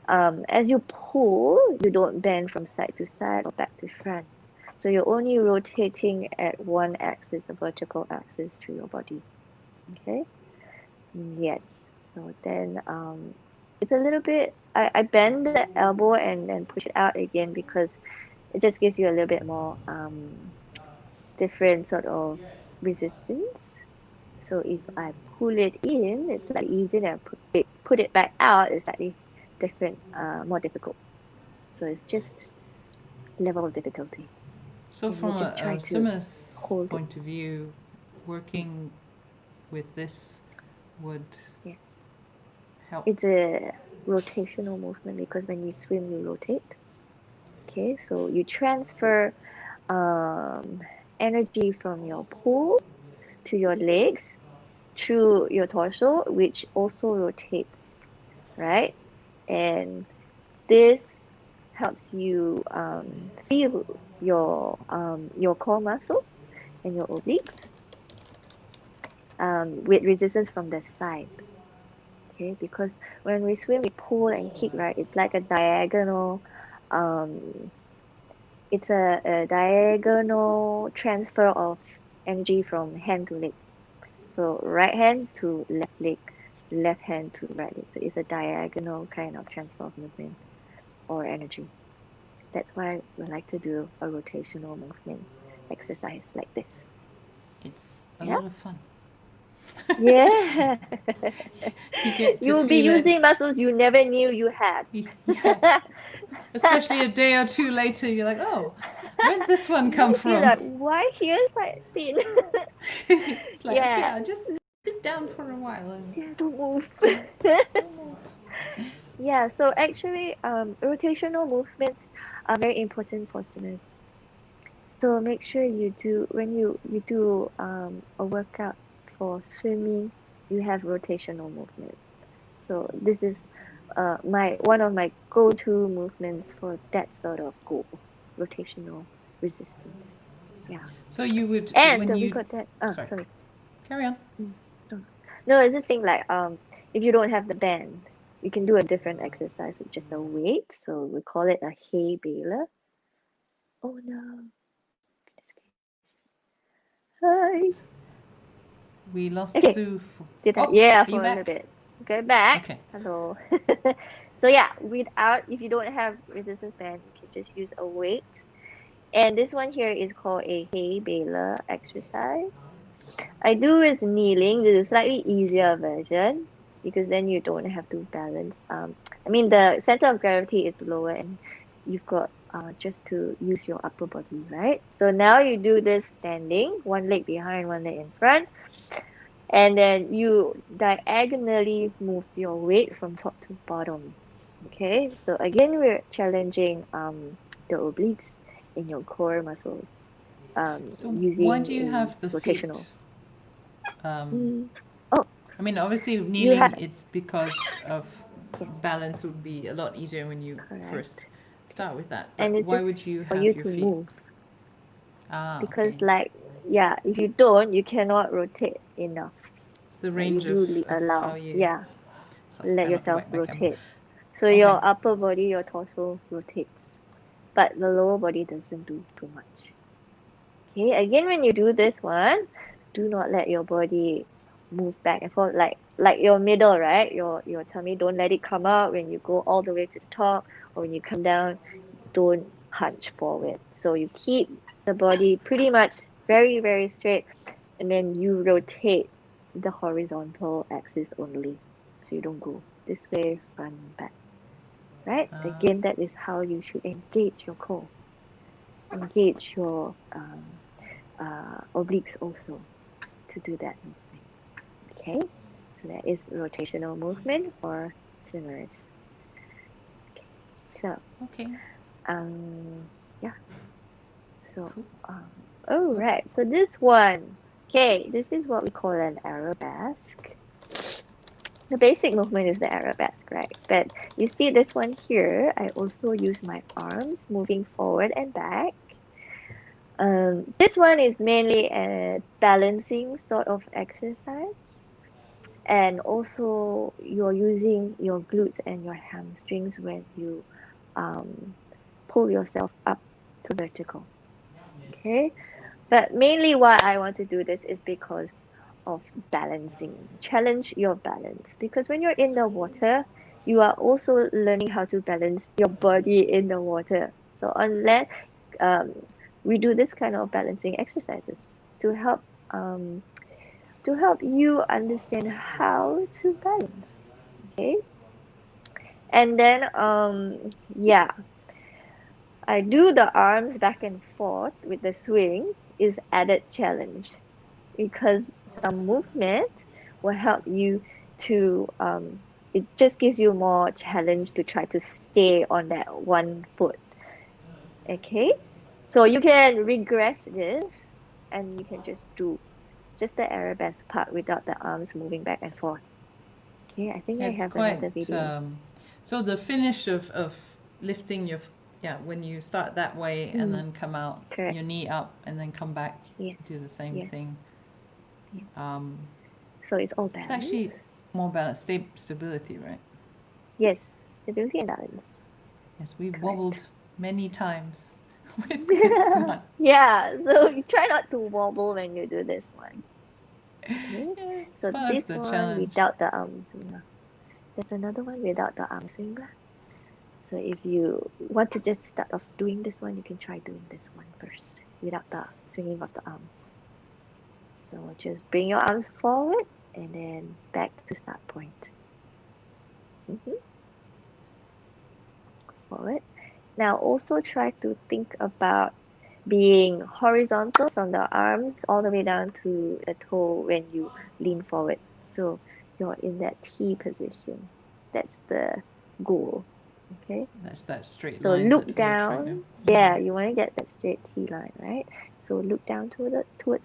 As you pull, you don't bend from side to side or back to front. So you're only rotating at one axis, a vertical axis through your body. Okay. Yes. So then it's a little bit I bend the elbow and then push it out again because it just gives you a little bit more different sort of resistance. So if I pull it in, it's slightly easier than put it back out, it's slightly different, more difficult. So it's just level of difficulty. So from a swimmer's point of view, working with this would help. It's a rotational movement because when you swim, you rotate. Okay, so you transfer energy from your pull to your legs through your torso, which also rotates, right? And this helps you feel your core muscles and your obliques with resistance from the side. Okay, because when we swim, we pull and kick, right? It's like a diagonal. It's a diagonal transfer of energy from hand to leg. So right hand to left leg, left hand to right leg. So it's a diagonal kind of transfer of movement or energy. That's why we like to do a rotational movement exercise like this. It's a lot of fun. Yeah. You'll be using muscles you never knew you had. Yeah. Especially a day or two later, you're like, oh, where did this one come from? Like, why here's my thin? It's like, yeah, just sit down for a while and don't move. Yeah, so actually, rotational movements are very important for swimmers. So make sure you do when you do a workout for swimming, you have rotational movement. So this is one of my go-to movements for that sort of goal, rotational resistance. Yeah. So you would and we got that. Sorry. Carry on. No, it's just saying like if you don't have the band, you can do a different exercise with just a weight. So we call it a hay baler. Oh no. Hi. We lost Sue. For a little bit. Go back. Okay. Hello. So yeah, if you don't have resistance band, you can just use a weight. And this one here is called a hay baler exercise. I do with kneeling. This is a slightly easier version because then you don't have to balance. I mean the center of gravity is lower and you've got just to use your upper body, right? So now you do this standing, one leg behind, one leg in front, and then you diagonally move your weight from top to bottom. Okay, so again, we're challenging the obliques in your core muscles So why do using you have the a rotational. feet? Um, Mm. Oh, I mean, obviously you kneeling, have, it's because of yes, balance would be a lot easier when you first correct. start with that. And But it's why just would you for have you your to feet? move Ah, because, okay. like, yeah, if you don't, you cannot rotate enough. It's the Like, you range do of how allow, you. yeah, So I let cannot yourself whack my camera. rotate. So Okay. your upper body, your torso rotates, but the lower body doesn't do too much. Okay, again, when you do this one, do not let your body move back and forth like your middle, right? Your tummy, don't let it come out when you go all the way to the top, or when you come down, don't hunch forward. So you keep the body pretty much very, very straight, and then you rotate the horizontal axis only. So you don't go this way, front, back, right? Again, that is how you should engage your core, engage your obliques also to do that movement. Okay, so that is rotational movement for swimmers. Okay, so Okay. yeah, so Cool. oh Good. right, so this one, okay, this is what we call an arabesque. The basic movement is the arabesque, right? But you see this one here, I also use my arms moving forward and back. This one is mainly a balancing sort of exercise. And also you're using your glutes and your hamstrings when you um, pull yourself up to vertical. Okay, but mainly why I want to do this is because of balancing. Challenge your balance because when you're in the water, you are also learning how to balance your body in the water. So unless um, we do this kind of balancing exercises to help um, to help you understand how to balance. Okay, and then yeah, I do the arms back and forth with the swing is added challenge because some movement will help you to it just gives you more challenge to try to stay on that one foot. Okay, so you can regress this and you can just do just the arabesque part without the arms moving back and forth. Okay, I think I It's have quite. another video. So the finish of lifting your, yeah, when you start that way and Mm, then come out, correct. your knee up and then come back, Yes. do the same Yes. thing. Yes. Um, So it's all it's balance. actually more balance, stability, right? Yes, stability and balance. Yes, we wobbled Correct. many times with this one. Yeah, so you try not to wobble when you do this one. Okay. Yeah, it's So part this of the one challenge. without the arm swing. There's another one without the arm swing. So if you want to just start off doing this one, you can try doing this one first without the swinging of the arms. So just bring your arms forward and then back to start point. Mhm. Forward. Now also try to think about being horizontal from the arms all the way down to the toe when you lean forward. So you're in that T position. That's the goal. Okay. That's that straight So line that look we're trying to. down. Yeah, you want to get that straight T line, right? So look down towards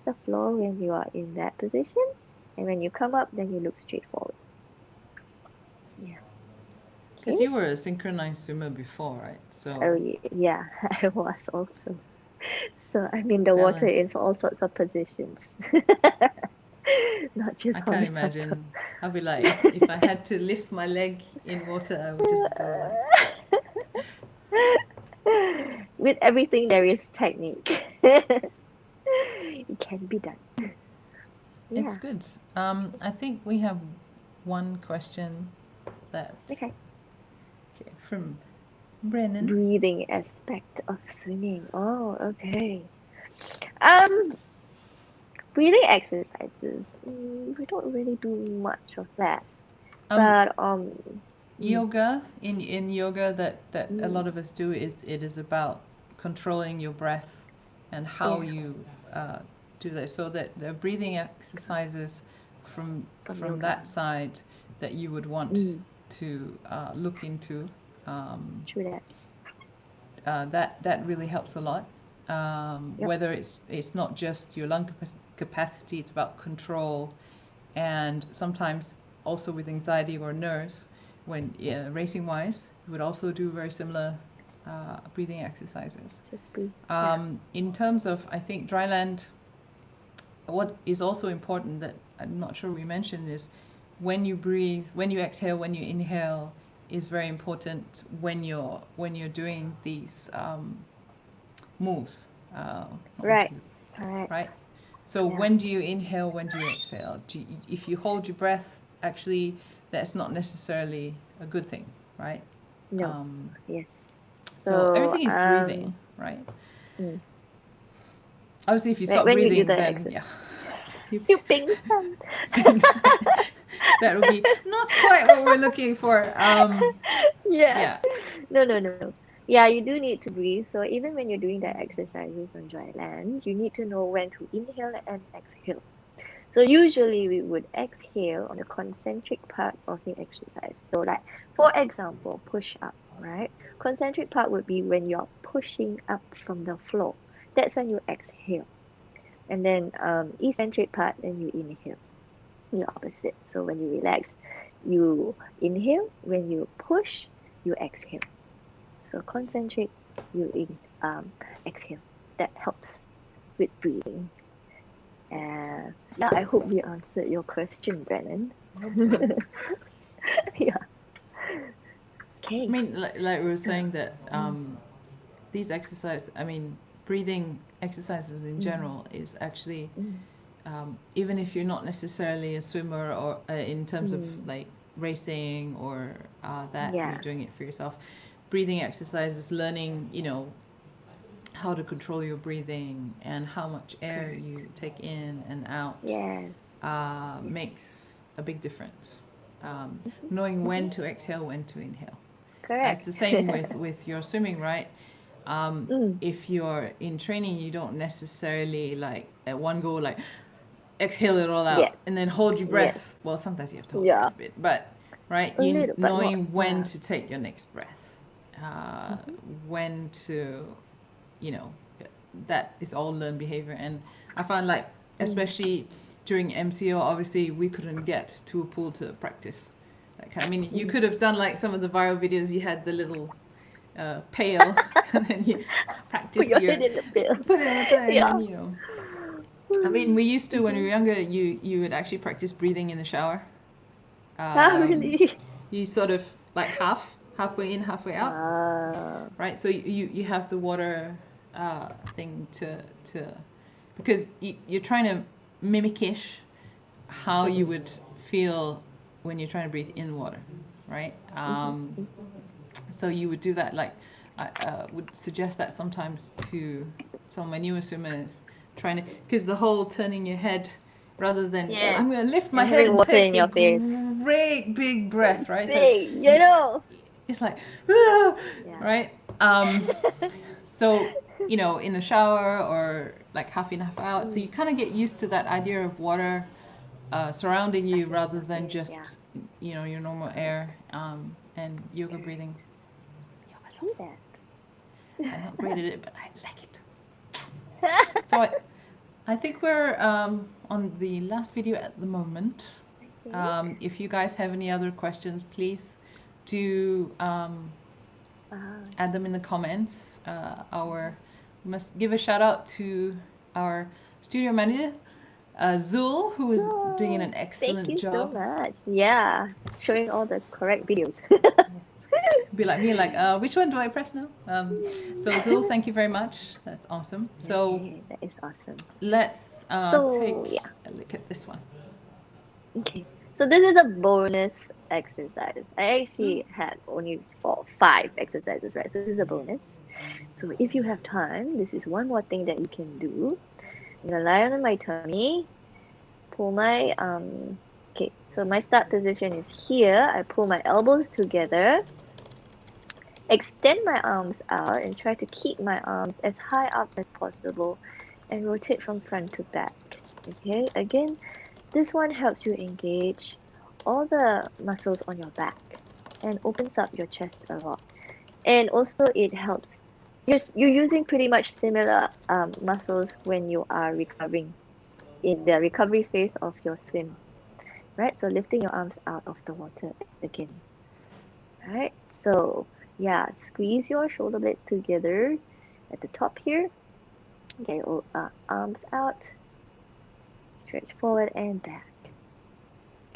the floor when you are in that position. And when you come up, then you look straight forward. Yeah. Because Okay. you were a synchronized swimmer before, right? So Oh yeah, I was also. So I'm in the water balance. in all sorts of positions. Not just I can't horizontal. imagine. I'll be like, if I had to lift my leg in water, I would just go like. With everything, there is technique. It can be done. It's Yeah. good. I think we have one question that Okay. okay, from Brennan. Breathing aspect of swimming. Oh, okay. Um, breathing exercises. We don't really do much of that. Um, But yoga, in yoga that a lot Mm. of us do, is it is about controlling your breath and how Yeah, you do that. So that there are breathing exercises from from yoga. that side that you would want Mm. to look into. True that. That really helps a lot. Yep. Whether it's not just your lung capacity, it's about control, and sometimes also with anxiety or nerves, when racing wise, you would also do very similar breathing exercises. Just breathe. Yeah. In terms of, I think, Dryland, what is also important that I'm not sure we mentioned is when you breathe, when you exhale, when you inhale, is very important when you're doing these moves. Right. Correct. Right. So Yeah. when do you inhale? When do you exhale? If you hold your breath, actually, that's not necessarily a good thing, right? No. Yes. So So everything is breathing, right? mm, Obviously, if you like stop when you do breathing, the then exercise, yeah, you you ping some. that would be not quite what we're looking for. Yeah. Yeah. No, no, no. Yeah, you do need to breathe. So even when you're doing the exercises on dry land, you need to know when to inhale and exhale. So usually we would exhale on the concentric part of the exercise. So like for example, push up, right? Concentric part would be when you're pushing up from the floor. That's when you exhale. And then eccentric part, then you inhale. The opposite. So when you relax, you inhale. When you push, you exhale. So concentric, you exhale. That helps with breathing. Yeah, I hope we answered your question, Brennan. I hope so. Yeah. I Okay. mean, like we were saying that Mm, these exercises, I mean, breathing exercises in mm, general is actually, mm, even if you're not necessarily a swimmer or in terms of mm. like racing or that you're Yeah. doing it for yourself, breathing exercises, learning, how to control your breathing and how much air Correct. you take in and out Yes. Yes. makes a big difference. Hmm. Knowing Hmm. when to exhale, when to inhale. It's Correct. the same with your swimming, right? Mm. If you're in training, you don't necessarily like at one go like exhale it all out Yes. and then hold your Yes. breath. Well, sometimes you have to hold your Yeah. breath a bit, but right, A you little, but not. knowing when Yeah. to take your next breath, uh, Hmm. when to, you know, that is all learned behavior. And I find like, Mm. especially during MCO, obviously we couldn't get to a pool to practice. Like, I mean, you Mm. could have done like some of the viral videos. You had the little pail, and then you Put practice your your head in the pail. put it in the pail, and Yeah. then I mean, we used to when we were Mm-hmm. younger. You would actually practice breathing in the shower. Ah, Um, really? you sort of like halfway in, halfway out, Ah. right? So you have the water thing to because you're trying to mimic-ish how you Mm-mm. would feel when you're trying to breathe in water, right? Mm-hmm. Mm-hmm. So you would do that. Like I would suggest that sometimes to some of my newer swimmers, trying to, because the whole turning your head rather than Yes. I'm going to lift my And head having and water take in a your face. great big breath, right? So Big, you you, know. it's like, "Ah," Yeah. right? So in the shower or like half in, half out. So you Mm. kind of get used to that idea of water surrounding you Touching rather your than face. Yeah. just your normal Correct. air. And yoga Correct. breathing. Yoga's True awesome. that. I'm not great at it, but I like it. So I think we're on the last video at the moment. I think. If you guys have any other questions, please do add them in the comments. Must give a shout out to our studio manager, Zul, who is doing So, an thank excellent you so job. much. Yeah. Showing all the correct videos. Yes. Be like me, like, which one do I press now? So Zul, thank you very much. That's awesome. So Okay, that is awesome. let's So, take yeah. a look at this one. Okay. So this is a bonus exercise. I Mm. actually had only 5 exercises, right? So this is a bonus. So if you have time, this is one more thing that you can do. I'm gonna lie on my tummy, pull my Okay, so my start position is here. I pull my elbows together, extend my arms out, and try to keep my arms as high up as possible and rotate from front to back. Okay, again, this one helps you engage all the muscles on your back and opens up your chest a lot. And also it helps you're using pretty much similar muscles when you are recovering in the recovery phase of your swim, right? So lifting your arms out of the water again, right? So yeah, squeeze your shoulder blades together at the top here. Get your arms out, stretch forward and back.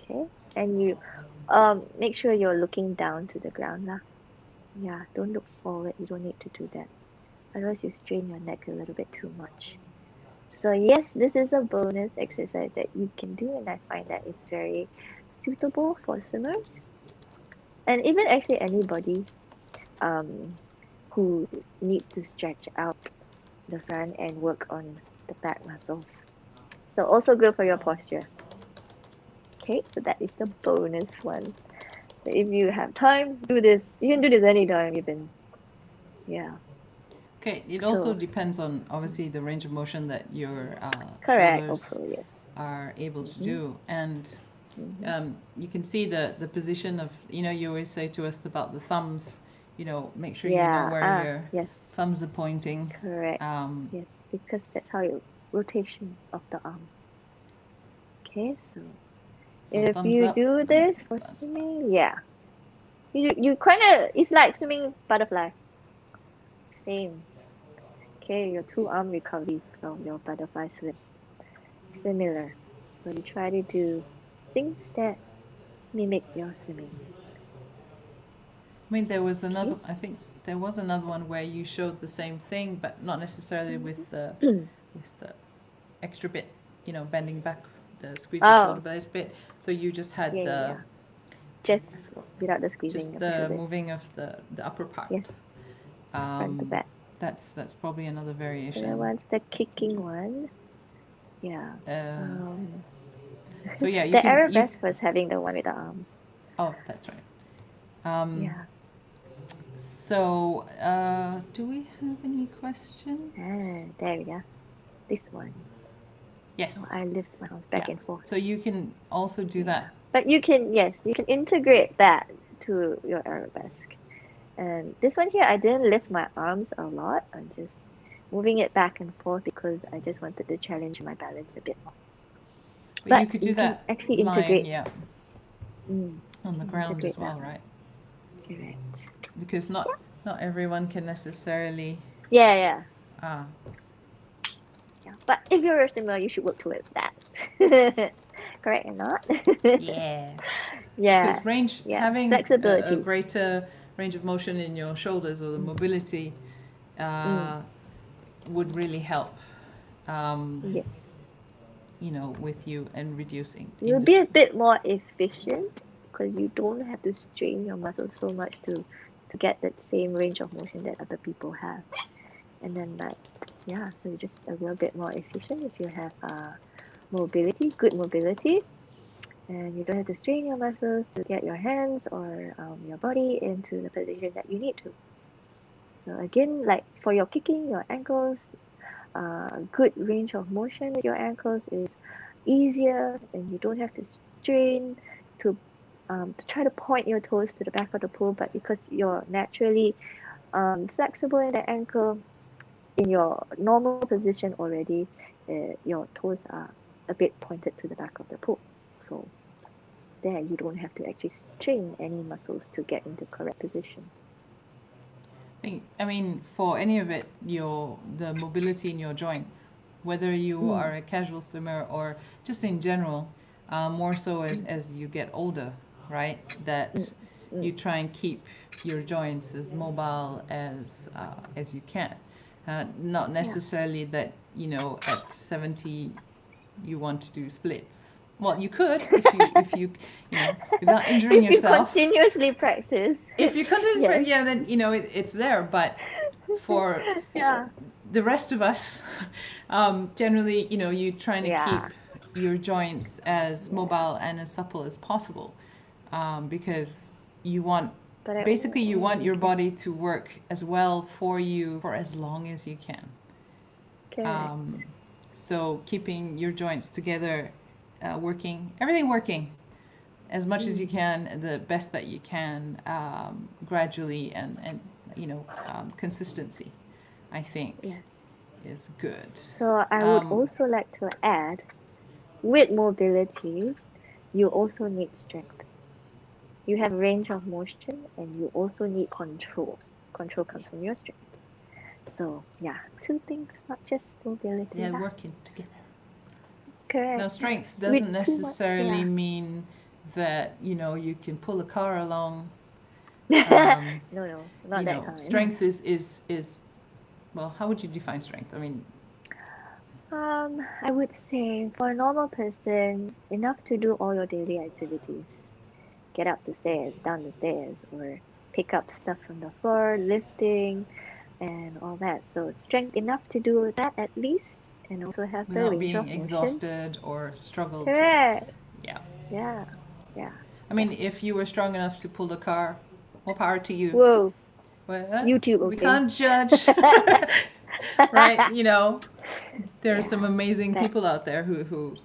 Okay, and you make sure you're looking down to the ground lah. Yeah, don't look forward. You don't need to do that. Otherwise, you strain your neck a little bit too much. So yes, this is a bonus exercise that you can do, and I find that it's very suitable for swimmers, and even actually anybody who needs to stretch out the front and work on the back muscles. So also good for your posture. Okay, so that is the bonus one. So if you have time, do this. You can do this anytime even. Yeah. Okay, it also So depends on obviously the range of motion that your correct. shoulders Also yes. are able to Mm-hmm. do, and Mm-hmm. you can see the position of, you always say to us about the thumbs, make sure you know Yeah. where your Yes. thumbs are pointing. Correct. Yes, because that's how you rotation of the arm. Okay, so So if thumbs you up, do and this for that's fine. swimming, yeah, you kind of it's like swimming butterfly. Same. Okay, your two arm recovery from your butterfly swim. Similar. So you try to do things that mimic your swimming. I mean, there was Okay. another. I think there was another one where you showed the same thing, but not necessarily with the Mhm. extra bit, bending back, the squeeze the shoulder Oh, blades bit. So you just had yeah, yeah, the yeah. Just without the squeezing just of the the shoulders. moving of the upper part. Yes, front to Um, back. that's probably another So that variation. one's the kicking one. Yeah. Uh, Um, so yeah, you the can Arabesque was having the one with the arms. Oh, that's right. Um, Yeah. so do we have any questions? There we go. This one. So Yes. I lift my arms back Yeah. and forth. So you can also do Yeah. that. But you can, yes, you can integrate that to your Arabesque. And this one here, I didn't lift my arms a lot. I'm just moving it back and forth because I just wanted to challenge my balance a bit more. But But you could do you can that actually lying, integrate, yeah, on the ground as integrate that well, one. right? Correct. Because not everyone can necessarily. Yeah, yeah, Ah, yeah. But if you're a swimmer, you should work towards that. Correct or not? yes. Yeah, Because range yeah. having a Flexibility. greater range of motion in your shoulders or the Mm, mobility mm, uh, would really help. Um, yes. with you and reducing You'll be a industry. bit more efficient because you don't have to strain your muscles so much to get that same range of motion that other people have. And then like yeah, so you're just a little bit more efficient if you have mobility, good mobility, and you don't have to strain your muscles to get your hands or your body into the position that you need to. So again, like for your kicking, your ankles, good range of motion with your ankles is easier, and you don't have to strain to try to point your toes to the back of the pool. But because you're naturally flexible in the ankle in your normal position already, your toes are a bit pointed to the back of the pool. So there you don't have to actually strain any muscles to get into correct position. I mean, for any of it, the mobility in your joints, whether you Mm, are a casual swimmer or just in general, more so mm, as you get older, right? That mm, mm. you try and keep your joints as mobile as you can. Not Yeah. necessarily that at 70 you want to do splits. Well, you could if you without injuring If you yourself. continuously practice. If you continue to, Yes. yeah, then it's there. But for Yeah. the rest of us, generally, you're trying to keep Yeah. your joints as mobile and as supple as possible, because you want basically you want your body to work as well for you for as long as you can. So keeping your joints together, everything working as much as you can, the best that you can, gradually, and consistency, I think, is good. So I would also like to add, with mobility, you also need strength. You have range of motion, and you also need control. Control comes from your strength. So yeah, two things, not just mobility. They're working together. Correct. Now, strength doesn't necessarily mean that you can pull a car along. No, not that kind. Strength is well, how would you define strength? I mean, I would say for a normal person, enough to do all your daily activities. Get up the stairs, down the stairs, or pick up stuff from the floor, lifting, and all that. So strength enough to do that at least, and also have the without range being of motion. exhausted or struggled. Correct. Yeah. Yeah. I mean, if you were strong enough to pull the car, more power to you. Whoa. Well, YouTube, okay. We can't judge. Right? There are some amazing people out there who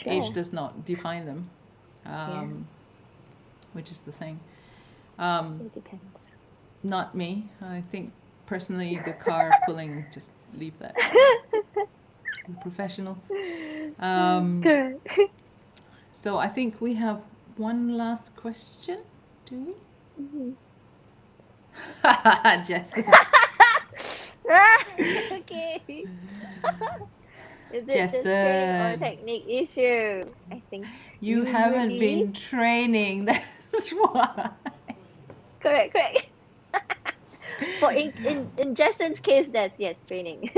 age does not define them. Which is the thing. It depends. Not me. I think personally the car pulling, just leave that to the professionals. So I think we have one last question, do we? Jessica. Okay. Is it the strength or technique issue? I think you haven't been training. That's why. Correct. For in Jason's case, that's training.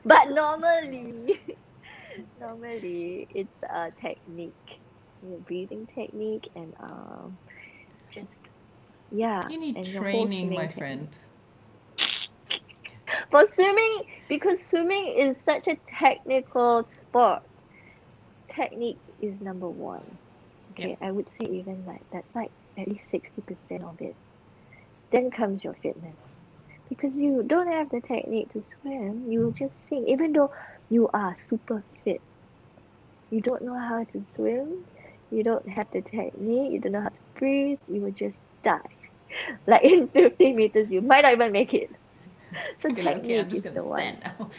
But normally it's a technique, breathing technique, and just You need training, my friend. For swimming, because swimming is such a technical sport. Technique is number one. Okay, Yep. I would say even that's like at least 60% of it. Then comes your fitness. Because you don't have the technique to swim, you will just sink. Even though you are super fit, you don't know how to swim, you don't have the technique, you don't know how to breathe, you will just die. Like in 50 meters, you might not even make it. So technique I'm just is gonna the stand one.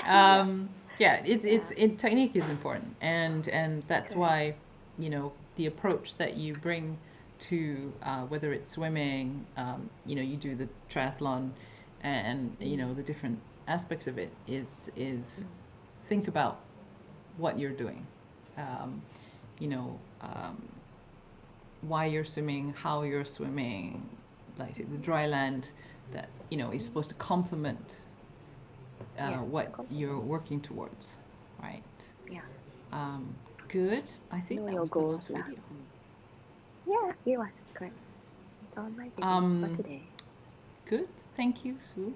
now. Technique is important, and that's why the approach that you bring to whether it's swimming, you do the triathlon, and the different aspects of it is think about what you're doing, why you're swimming, how you're swimming, like the Dryland that is supposed to complement what you're working towards, right? Good. I think that was the last video. Yeah, it was great. It's all my videos for today. Good. Thank you, Sue.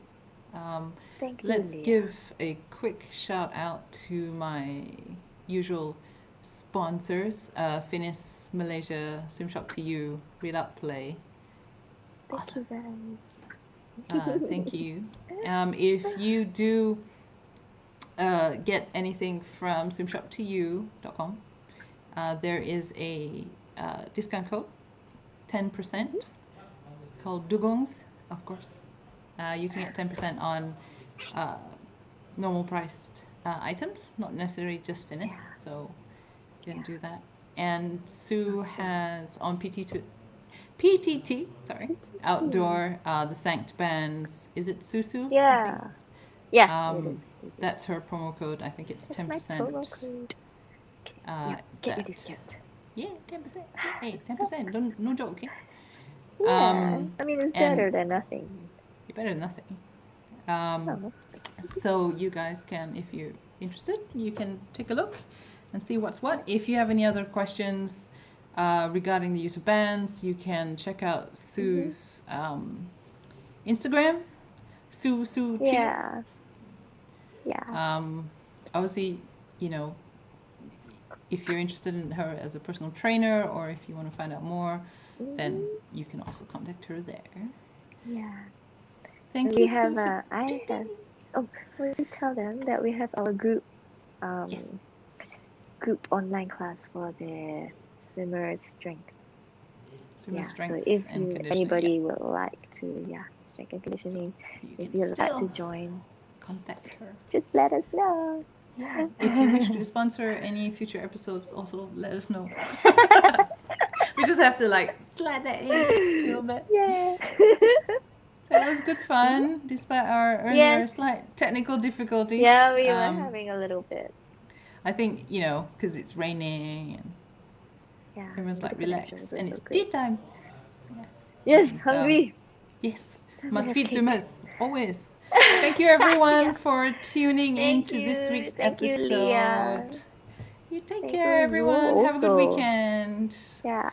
Thank you. Let's give a quick shout out to my usual sponsors, Finis Malaysia, Swimshop to You, Read Up Play. Awesome. Thank you, guys. Thank you. If you do get anything from swimshop2you.com, there is a discount code, 10%, called Dugongs, of course. You can get 10% on normal priced items, not necessarily just Finis, so you can do that. And Sue has on PTT, outdoor, the Sanct bands. Is it Susu? Yeah. That's her promo code. I think it's 10%. My promo code. Get your discount. Yeah, 10%. Hey, 10%. No joke, okay? Yeah, I mean, it's better than nothing. It's better than nothing. So you guys can, if you're interested, you can take a look and see what's what. If you have any other questions regarding the use of bands, you can check out Sue's Instagram, Sue Teoh. Yeah. Obviously, if you're interested in her as a personal trainer, or if you want to find out more, then Mm-hmm. you can also contact her there. Yeah. Thank We you, have Sue, for I have we'll just tell them that we have our Yes. group online class for the swimmer strength. Swimmer Yeah. So strength if and you conditioning. anybody would like to, strength and So conditioning, you if can you'd like still to join, contact her. just let us know. Yeah. If you wish to sponsor any future episodes, also let us know. We just have to like slide that in a little bit. Yeah. So it was good fun, despite our earlier Yes. slight technical difficulties. Yeah, we were having a little bit. I think, because it's raining and Yeah. everyone's The like connections relaxed were and so it's tea great. time. Yes, And hungry. yes, Time to must have feed cake. swimmers, always. Thank you everyone Yeah. for tuning in Thank to this you. week's Thank you, Leah. episode. You take Thank care, you everyone. Have a good also. weekend. Yeah.